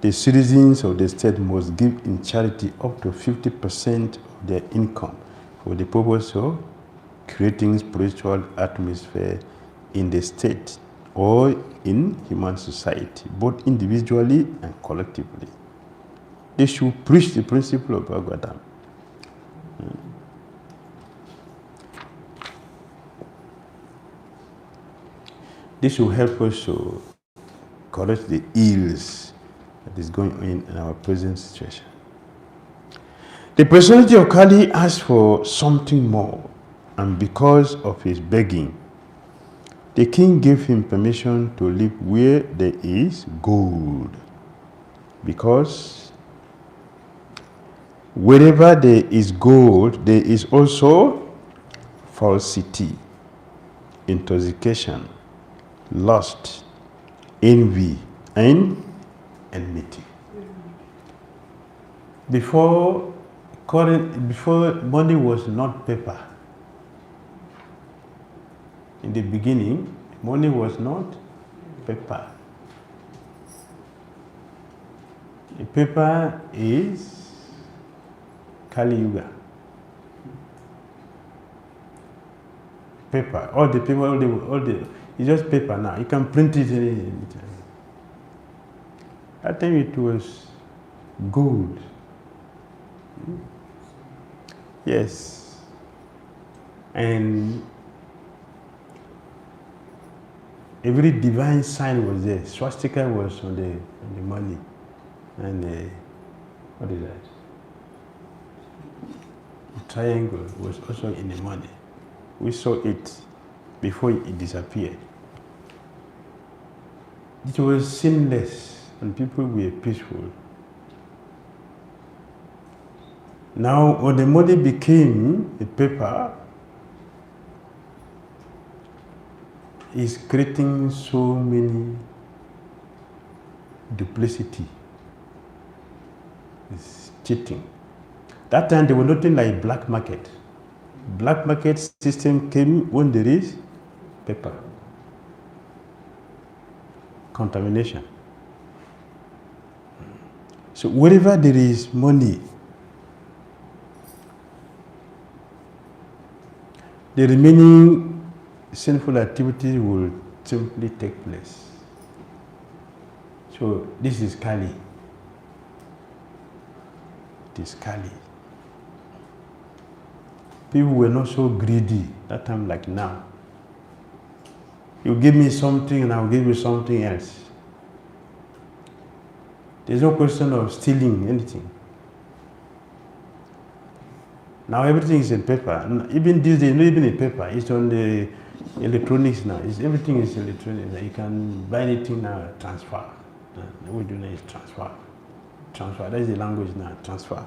The citizens of the state must give in charity up to 50% of their income for the purpose of creating spiritual atmosphere in the state or in human society, both individually and collectively. They should preach the principle of Bhagavatam. This will help us to correct the ills that is going on in our present situation. The personality of Kali asked for something more, and because of his begging, the king gave him permission to live where there is gold, because wherever there is gold, there is also falsity, intoxication, lust, envy, and enmity. Before money was not paper. In the beginning, money was not paper. The paper is Kali Yuga. Paper, all the it's just paper now. You can print it anytime. That time it was gold. Yes. And every divine sign was there. Swastika was on the money. And what is that? The triangle was also in the money. We saw it before it disappeared. It was seamless and people were peaceful. Now, when the money became a paper, it's creating so many duplicity. It's cheating. That time there was nothing like black market. Black market system came when there is paper. Contamination. So wherever there is money, the remaining sinful activity will simply take place. So this is Kali. It is Kali. People were not so greedy that time like now. You give me something and I'll give you something else. There's no question of stealing anything. Now everything is in paper. Even these days, not even in paper, it's on the electronics now. Everything is electronic. You can buy anything now, transfer. What we do now is transfer. Transfer, that is the language now, transfer.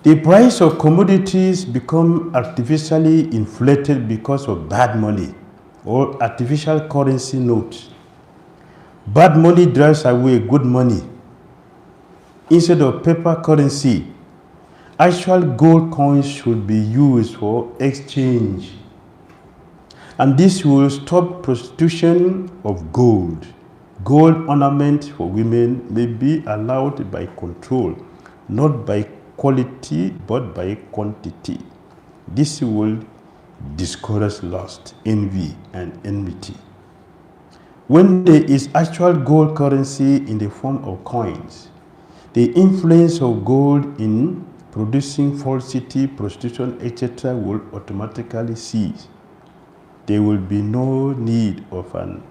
The price of commodities become artificially inflated because of bad money or artificial currency notes. Bad money drives away good money. Instead of paper currency, actual gold coins should be used for exchange. And this will stop prostitution of gold. Gold ornament for women may be allowed by control, not by quality but by quantity. This will discourage lust, envy, and enmity. When there is actual gold currency in the form of coins, the influence of gold in producing falsity, prostitution, etc. will automatically cease. There will be no need of an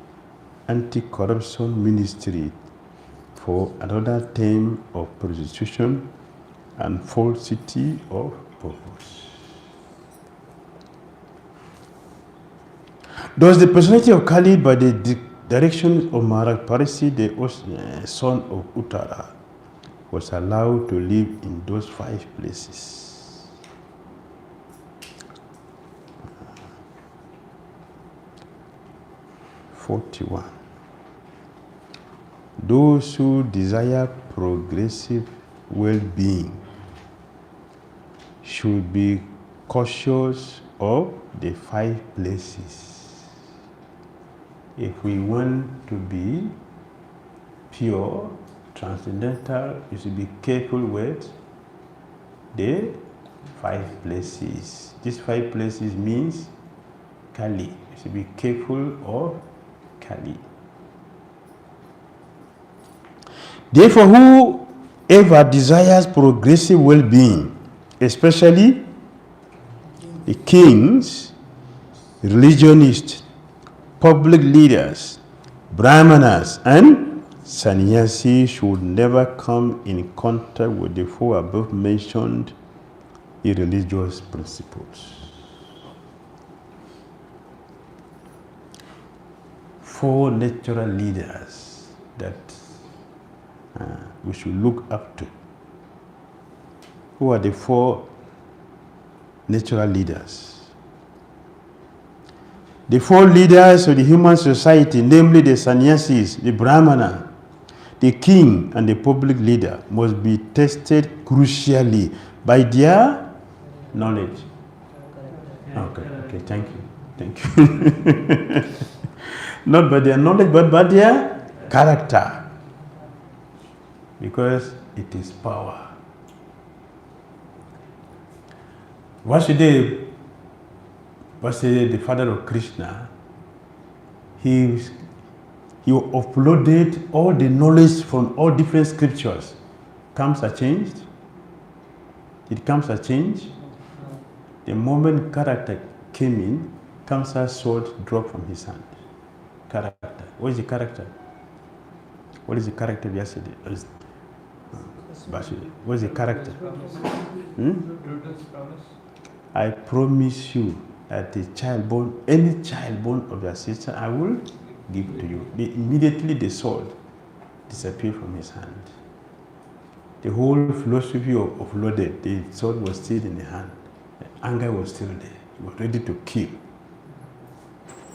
anti-corruption ministry for another term of prostitution and falsity of purpose. Thus, the personality of Kali, by the direction of Maharaj Pariksit, the son of Uttara, was allowed to live in those 5 places. (41) Those who desire progressive well-being should be cautious of the 5 places. If we want to be pure, transcendental, you should be careful with the 5 places. These 5 places means Kali. You should be careful of Kali. Therefore, whoever desires progressive well-being, especially the kings, religionists, public leaders, brahmanas, and sannyasis, should never come in contact with the 4 above mentioned irreligious principles. 4 natural leaders that we should look up to. Who are the 4 natural leaders? The 4 leaders of the human society, namely the sannyasis, the brahmana, the king, and the public leader, must be tested crucially by their knowledge. Okay, thank you. Not by their knowledge, but by their character. Because it is power. Vasudeva, the father of Krishna, he uploaded all the knowledge from all different scriptures. Kamsa changed. Did Kamsa change? The moment character came in, Kamsa's sword dropped from his hand. Character. What is the character? What is the character of yesterday? What is the character? I promise you that any child born of your sister, I will give to you. Immediately the sword disappeared from his hand. The whole philosophy of loaded, the sword was still in the hand. The anger was still there. He was ready to kill.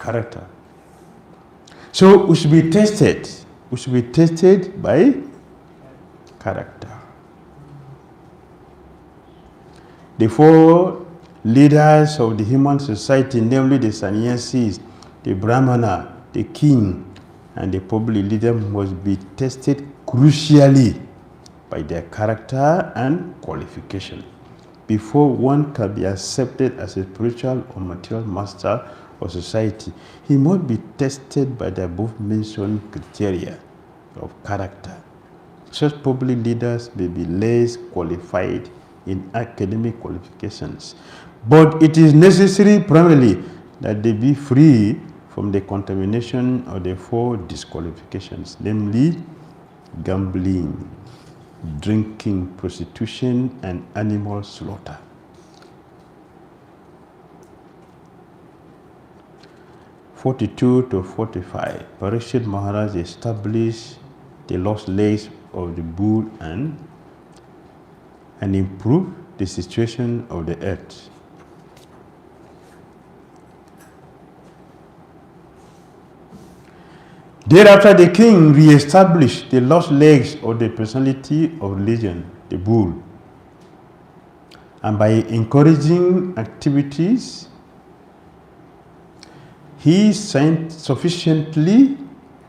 Character. So we should be tested. We should be tested by character. The four leaders of the human society, namely the sannyasis, the brahmana, the king, and the public leader, must be tested crucially by their character and qualification before one can be accepted as a spiritual or material master of society. He must be tested by the above mentioned criteria of character. Such public leaders may be less qualified in academic qualifications, but it is necessary primarily that they be free from the contamination of the four disqualifications, namely gambling, drinking, prostitution, and animal slaughter. (42 to 45). Pariksit Maharaj established the lost legs of the bull and improved the situation of the earth. Thereafter, the king re-established the lost legs of the personality of religion, the bull, and by encouraging activities, he sufficiently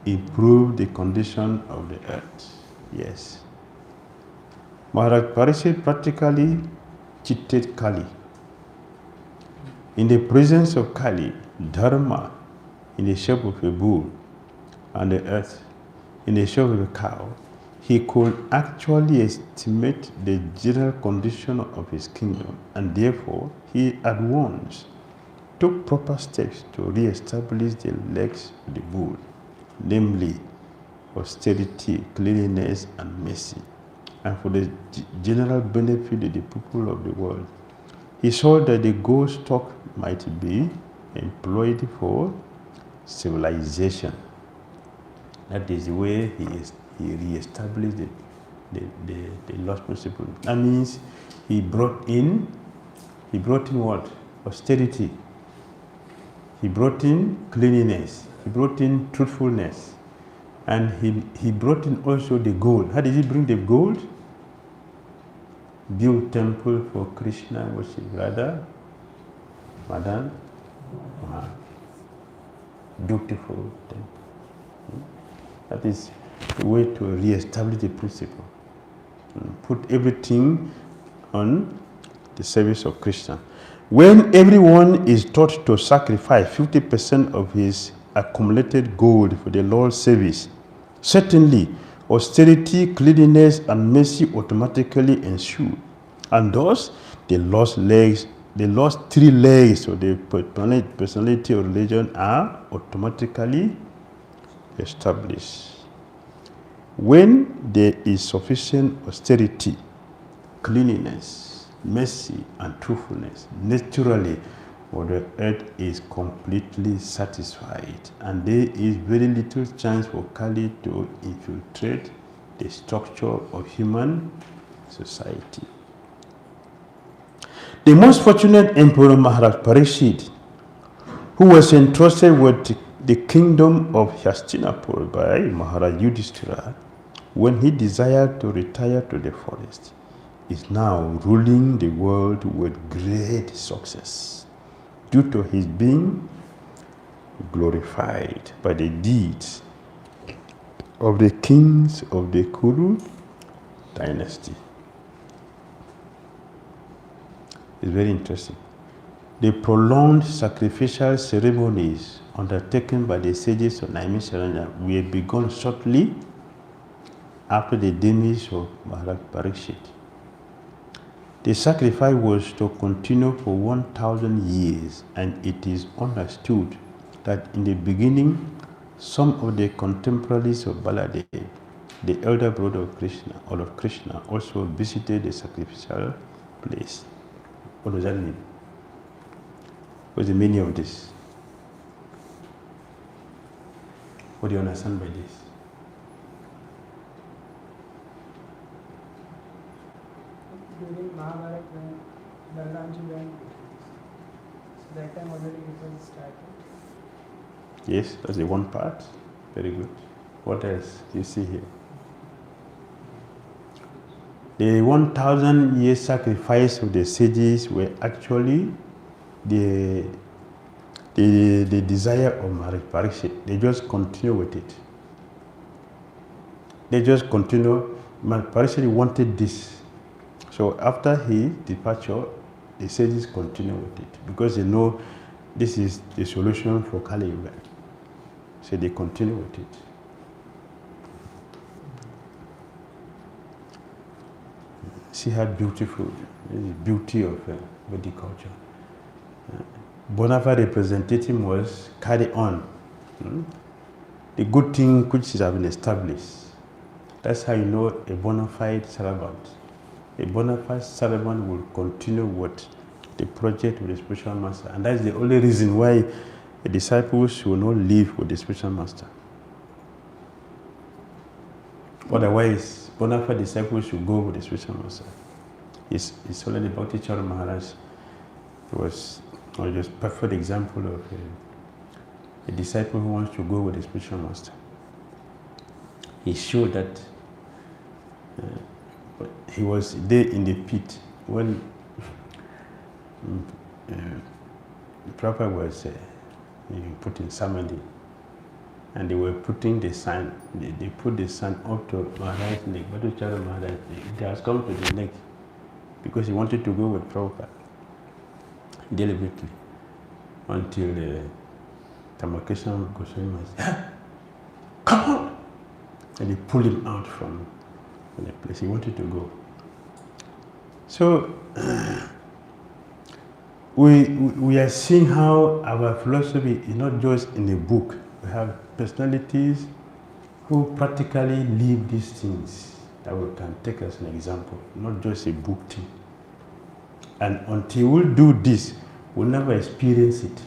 improved the condition of the earth. Yes. Maharaj Pariksit practically cheated Kali. In the presence of Kali, Dharma, in the shape of a bull, and the earth, in the shape of a cow, he could actually estimate the general condition of his kingdom, and therefore he at once took proper steps to re-establish the legs of the bull, namely austerity, cleanliness, and mercy, and for the general benefit of the people of the world. He saw that the gold stock might be employed for civilization. That is the way he re-established the lost principle. That means he brought in what? Austerity. He brought in cleanliness. He brought in truthfulness. And he brought in also the gold. How did he bring the gold? Build temple for Krishna, worship Radha, Madan, beautiful temple. That is the way to re-establish the principle. Put everything on the service of Krishna. When everyone is taught to sacrifice 50% of his accumulated gold for the Lord's service, certainly austerity, cleanliness, and mercy automatically ensue. And thus, the lost three legs of the personality of religion are automatically established. When there is sufficient austerity, cleanliness, mercy, and truthfulness, naturally, the earth is completely satisfied, and there is very little chance for Kali to infiltrate the structure of human society. The most fortunate Emperor Maharaj Pariksit, who was entrusted with the kingdom of Hastinapur by Maharaj Yudhishthira when he desired to retire to the forest, is now ruling the world with great success due to his being glorified by the deeds of the kings of the Kuru dynasty. It's very interesting. The prolonged sacrificial ceremonies undertaken by the sages of Naimisharanya were begun shortly after the demise of Maharaj Pariksit. The sacrifice was to continue for 1,000 years, and it is understood that in the beginning, some of the contemporaries of Baladev, the elder brother of Krishna, also visited the sacrificial place. What does that mean? What's the meaning of this? What do you understand by this? During Mahabharata, when Balramji went, so that time already it was started. Yes, that's the one part. Very good. What else you see here? The 1,000-year sacrifice of the sages were actually the desire of Pariksit. They just continue with it. They just continue. Pariksit wanted this. So after his departure, the sages continue with it because they know this is the solution for Kali Yuga. So they continue with it. See how beautiful the beauty of Vedic culture. Bona fide representative was carry on the good thing which has been established. That's how you know a bona fide servant. A bona fide servant will continue with the project with the spiritual master, and that's the only reason why a disciple should not live with the spiritual master. Otherwise, bona fide disciples should go with the spiritual master. It's already Bhakti Charan Maharaj. It was just a perfect example of a disciple who wants to go with the spiritual master. He showed that he was there in the pit when Prabhupada was put in Samadhi, and they were putting the sign. They put the sign up to Maharaj's neck. Bhakti Charan Maharaj, it has come to the neck because he wanted to go with Prabhupada deliberately until Tamakeshan Goswami said, "Come on!" And they pulled him out from the place he wanted to go. So we are seeing how our philosophy is not just in a book. We have personalities who practically live these things that we can take as an example, not just a book thing. And until we do this, we'll never experience it.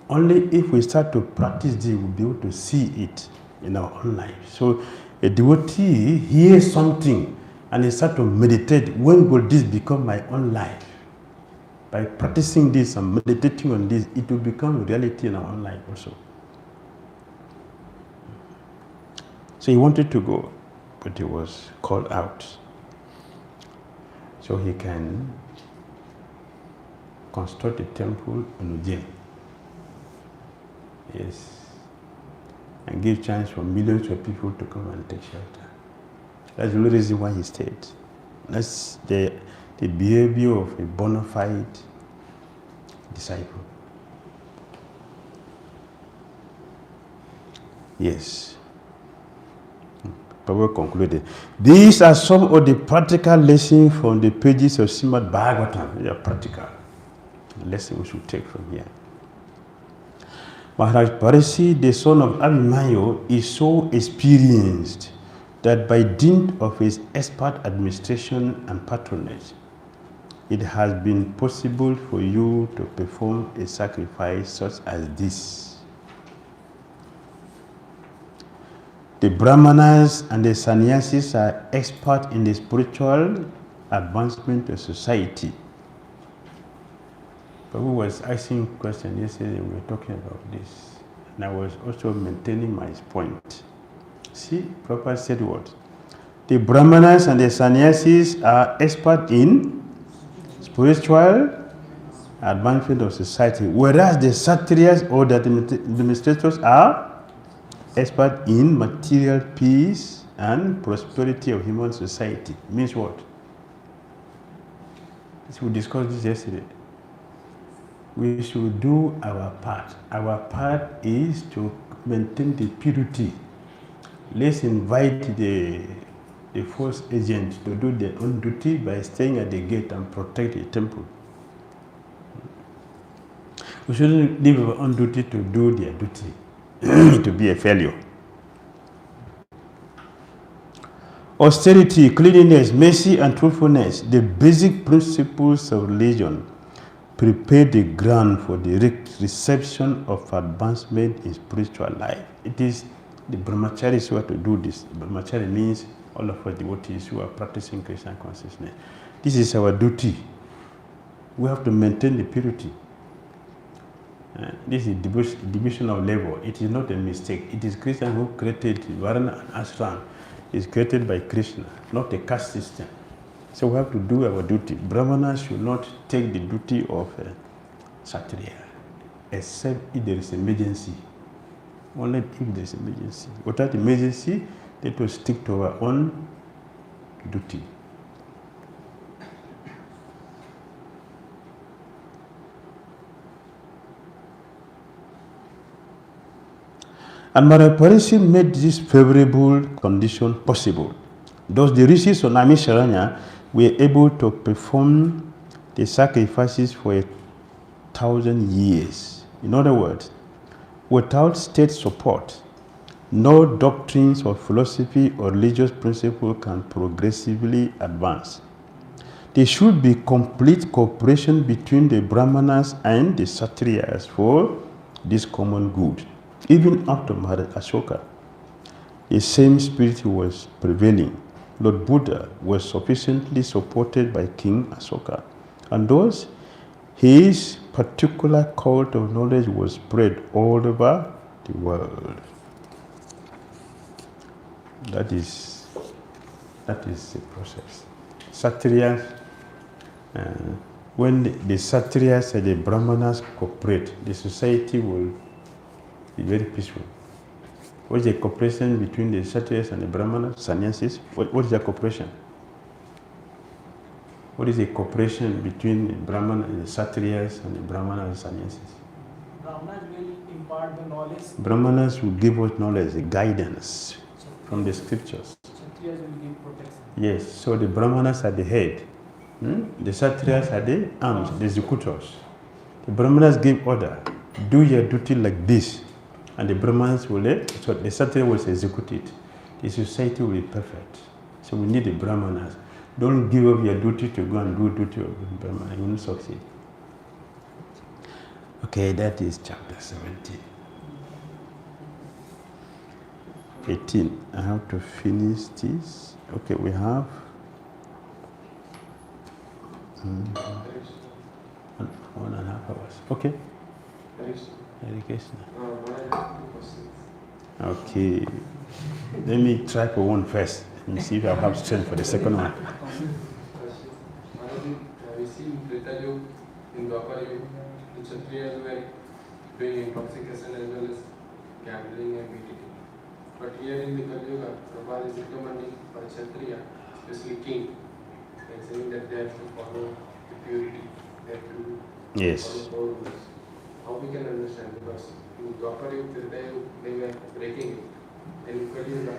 Only if we start to practice this, we'll be able to see it in our own life. So a devotee hears something and he starts to meditate. When will this become my own life? By practicing this and meditating on this, it will become reality in our own life also. So he wanted to go, but he was called out. So he can construct a temple in Ujjain. Yes. And give chance for millions of people to come and take shelter. That's the only reason why he stayed. That's the behavior of a bona fide disciple. Yes. Prabhupada concluded. These are some of the practical lessons from the pages of Srimad Bhagavatam. They are practical lessons we should take from here. Maharaj Pariksit, the son of Abhimanyu, is so experienced that by dint of his expert administration and patronage, it has been possible for you to perform a sacrifice such as this. The Brahmanas and the Sannyasis are experts in the spiritual advancement of society. Prabhu was asking a question yesterday, we were talking about this, and I was also maintaining my point. See, Prabhupada said what? The Brahmanas and the Sannyasis are experts in spiritual advancement of society, whereas the Kshatriyas or the administrators are expert in material peace and prosperity of human society. Means what? We discussed this yesterday. We should do our part. Our part is to maintain the purity. Let's invite the force agents to do their own duty by staying at the gate and protect the temple. We shouldn't leave our own duty to do their duty. To be a failure. Austerity, cleanliness, mercy, and truthfulness, the basic principles of religion, prepare the ground for the reception of advancement in spiritual life. It is the brahmacharis who have to do this. Brahmachari means all of us devotees who are practicing Krishna consciousness. This is our duty. We have to maintain the purity. This is division of labor. It is not a mistake. It is Krishna who created Varna and Ashram. It's created by Krishna, not a caste system. So we have to do our duty. Brahmanas should not take the duty of Kshatriya, except if there is emergency. Only if there is emergency. Without emergency, let us stick to our own duty. And Maharaj Pariksit made this favorable condition possible. Thus the rishis of Naimisharanya were able to perform the sacrifices for 1,000 years. In other words, without state support, no doctrines or philosophy or religious principle can progressively advance. There should be complete cooperation between the Brahmanas and the Kshatriyas for this common good. Even after Maharaj Ashoka, the same spirit was prevailing. Lord Buddha was sufficiently supported by King Ashoka, and thus his particular cult of knowledge was spread all over the world. That is the process. Kshatriyas, when the Kshatriyas and the Brahmanas cooperate, the society will be very peaceful. What is the cooperation between the Kshatriyas and the Brahmanas, sannyasis? What is the cooperation? What is the cooperation between the Brahmanas and the Kshatriyas and the Brahmanas and sannyasis? Brahmanas will impart the knowledge. Brahmanas will give us knowledge, the guidance from the scriptures. Kshatriyas will give protection. Yes, so the Brahmanas are the head. The Kshatriyas are the arms, the executors. The Brahmanas give order, do your duty like this. And the Brahmanas will so the Kshatriya will execute it. The society will be perfect. So we need the Brahmanas. Don't give up your duty to go and do duty of the Brahmana. You will not succeed. Okay, that is chapter 17. 18. I have to finish this. Okay, we have 1.5 hours. Okay. Hare Krishna. Okay. Let me try for one first and see if I have strength for the second one. We see in Treta Yuga, in Dwapara Yuga, the Kshatriyas were doing intoxication as well as gambling and beating. But here in the Kali Yuga, Prabhupada is recommending for Kshatriya, especially king, and saying that they have to follow the purity, they have to Yes. follow all rules. How we can understand? Because in Dwapara Yuga, Treta Yuga, they were breaking it. And in Kali Yuga,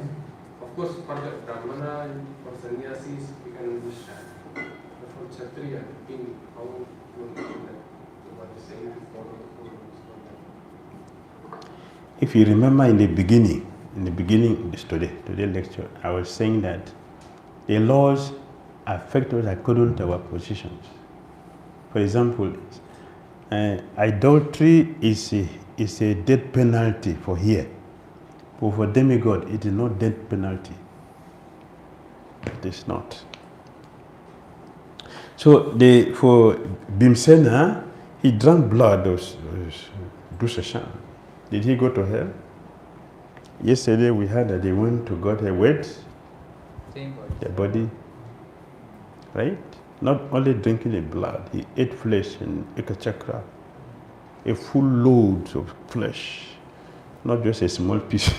of course, for the Brahmana and for sannyasis, we can understand. But for Kshatriya, king, how would you understand that? What is saying to follow the rules? If you remember in the beginning of this today's lecture, I was saying that the laws affect us according to our positions. For example, adultery is a death penalty for here. But for demigod, it is not death penalty. It is not. So for Bhimsena, he drank blood of Dusashan. Did he go to hell? Yesterday we heard that they went to God with their body, right? Not only drinking the blood, he ate flesh in Ekachakra, a full load of flesh, not just a small piece.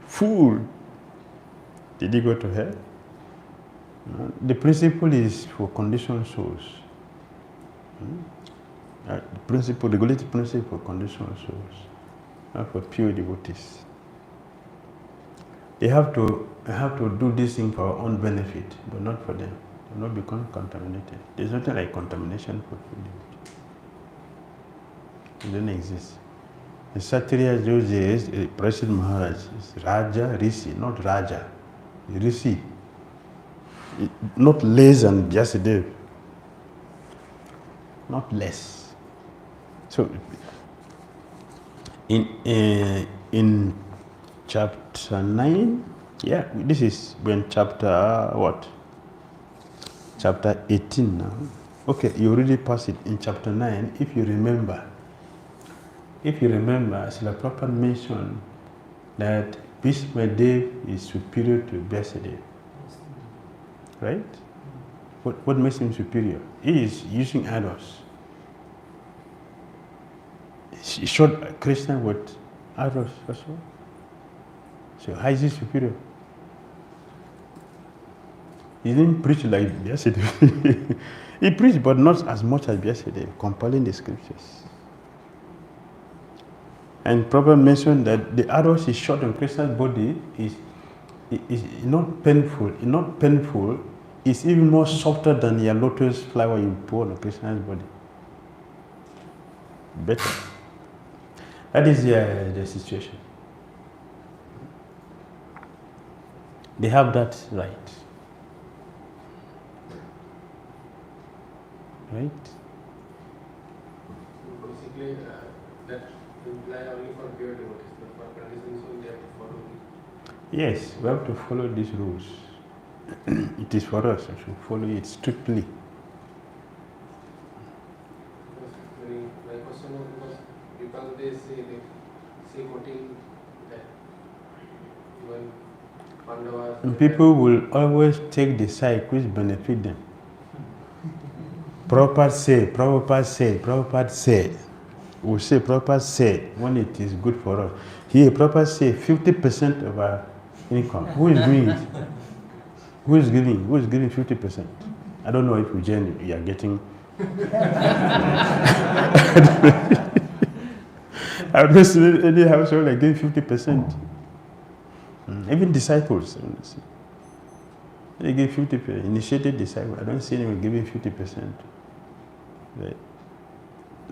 Full. Did he go to hell? No. The principle is for conditioned souls. The regulated principle for conditional souls, not for pure devotees. They have to do this thing for our own benefit, but not for them. They will not become contaminated. There's nothing like contamination for pure devotees. It doesn't exist. The Kshatriya those days, Pariksit Maharaj is Raja, Rishi, not Raja. Rishi. Not less than Jasadev. Not less. So, in chapter 9, this is when chapter 18 now. Okay, you already passed it in chapter 9. If you remember, Srila Prabhupada mentioned that Bhishmadev is superior to Vyasadeva. Right? What makes him superior? He is using arrows. He shot Krishna with arrows also. So how is he superior? He didn't preach like Vyasadeva. He preached, but not as much as Vyasadeva, compiling the scriptures. And Prabhupada mentioned that the arrows he shot on Krishna's body is not painful. Not painful. It's even more softer than the lotus flower you pour on Krishna's body. Better. That is the situation. They have that right. Right? So basically, that imply only for pure devotees, but for conditions also they have to follow it. Yes, we have to follow these rules. It is for us to follow it strictly. My question was because they say quoting that even Pandavas. And people will always take the side which benefit them. Prabhupada said. We say Prabhupada said when it is good for us. Here, Prabhupada said 50% of our income. Who is doing it? Who is giving 50%? I don't know if Ujjain, you are getting. I've not seen any household like giving 50%. Even disciples, they give 50%. Initiated disciples, I don't see anyone giving 50%. Right?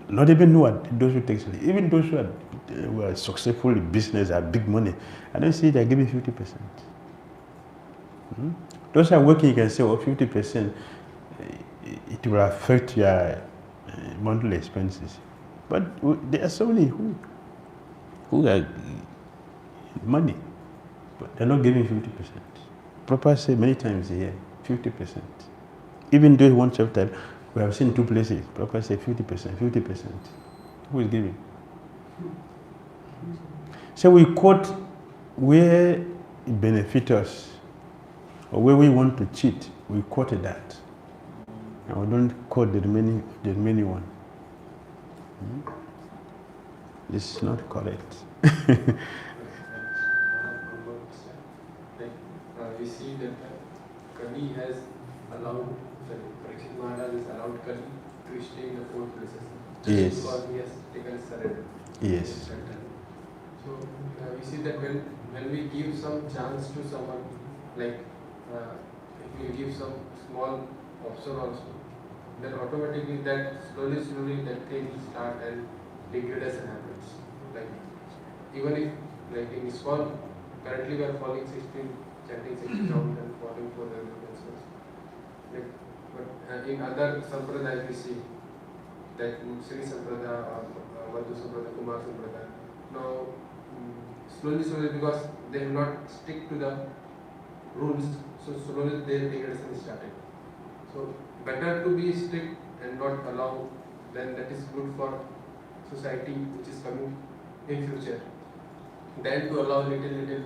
Not even those who take, even those who are successful in business, have big money, I don't see they're giving 50%. Those who are working, you can say, 50%, it will affect your monthly expenses. But there are so many who have money, but they're not giving 50%. Prabhupada said many times here, 50%. Even though one chapter, we have seen two places, Prabhupada said 50%. Who is giving? So we quote where it benefits us, or where we want to cheat, we quote that. And we don't quote the remaining one. This is not correct. We see that Kali has allowed, Pariksit Maharaj has allowed Kali to stay in the 4 places. Yes. Because he has taken surrender. Yes. So we see that when we give some chance to someone, like if we give some small option also, then automatically that slowly that thing will start and degradation happens. Like even if like in ISKCON, currently we are following 16, chanting 16 rounds and following 4 references. Like, but in other sampradayas we see that Sri Sampradaya or Vadhu Sampradaya, Kumar Sampradaya, now slowly because they have not stick to the rules, so slowly their degradation is started. So better to be strict and not allow, then that is good for society which is coming in future, than to allow little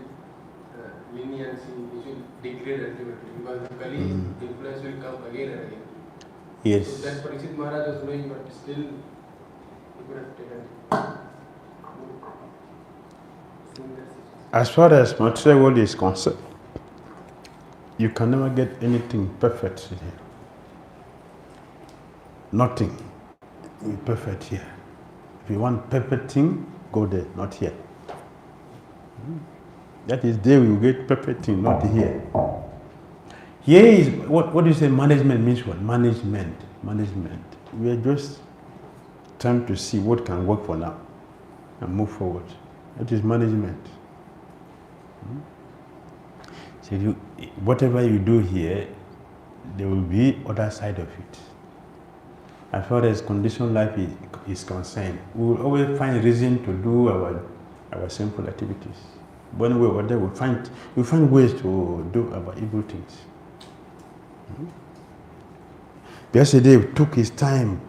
leniency which will degrade ultimately, because the Kali influence will come again and again. Yes. So that Pariksit Maharaj was knowing, but still he could have taken it. As far as material world is concerned, you can never get anything perfect here. Nothing is perfect here. If you want perfect thing, go there, not here. That is there you get perfect thing, not here. Here is, what do you say management means what? Management. We are just trying to see what can work for now and move forward. That is management. So whatever you do here, there will be other side of it. As far as conditional life is concerned, we will always find reason to do our sinful activities. One way or other, we find ways to do our evil things. Yesterday took his time,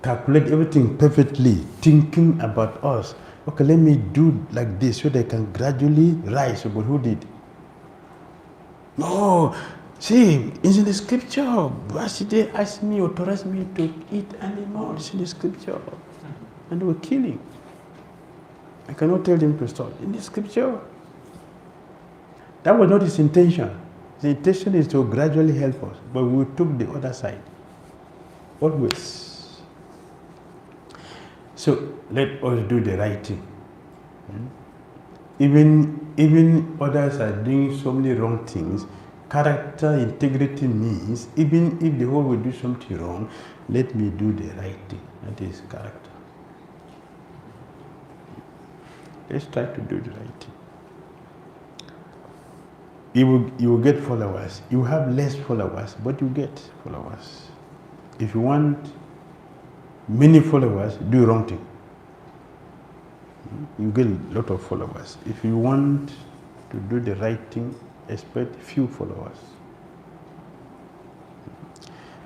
calculate everything perfectly, thinking about us. Okay, let me do like this so they can gradually rise. But who did? No, see, it's in the scripture. Yesterday asked me, authorized me to eat animals in the scripture. And they were killing. I cannot tell them to stop. In the scripture. That was not his intention. His intention is to gradually help us. But we took the other side. Always. So let us do the right thing. Even others are doing so many wrong things. Character integrity means even if the whole will do something wrong, let me do the right thing. That is character. Let's try to do the right thing. You will get followers. You have less followers, but you get followers. If you want many followers, do the wrong thing. You get a lot of followers. If you want to do the right thing, expect few followers.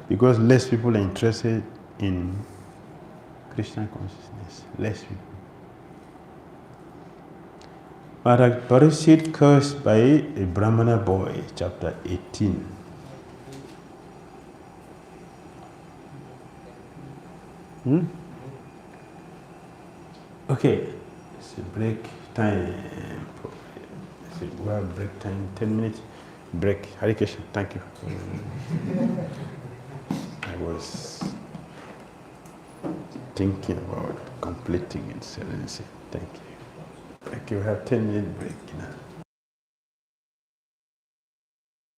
Because less people are interested in Krishna consciousness. Less people. Pariksit cursed by a Brahmana boy, chapter 18. Okay, it's a break time. We have break time, 10 minutes break. Hare Krishna, thank you. I was thinking about completing and silencing. Thank you. Thank you. We have 10 minute break.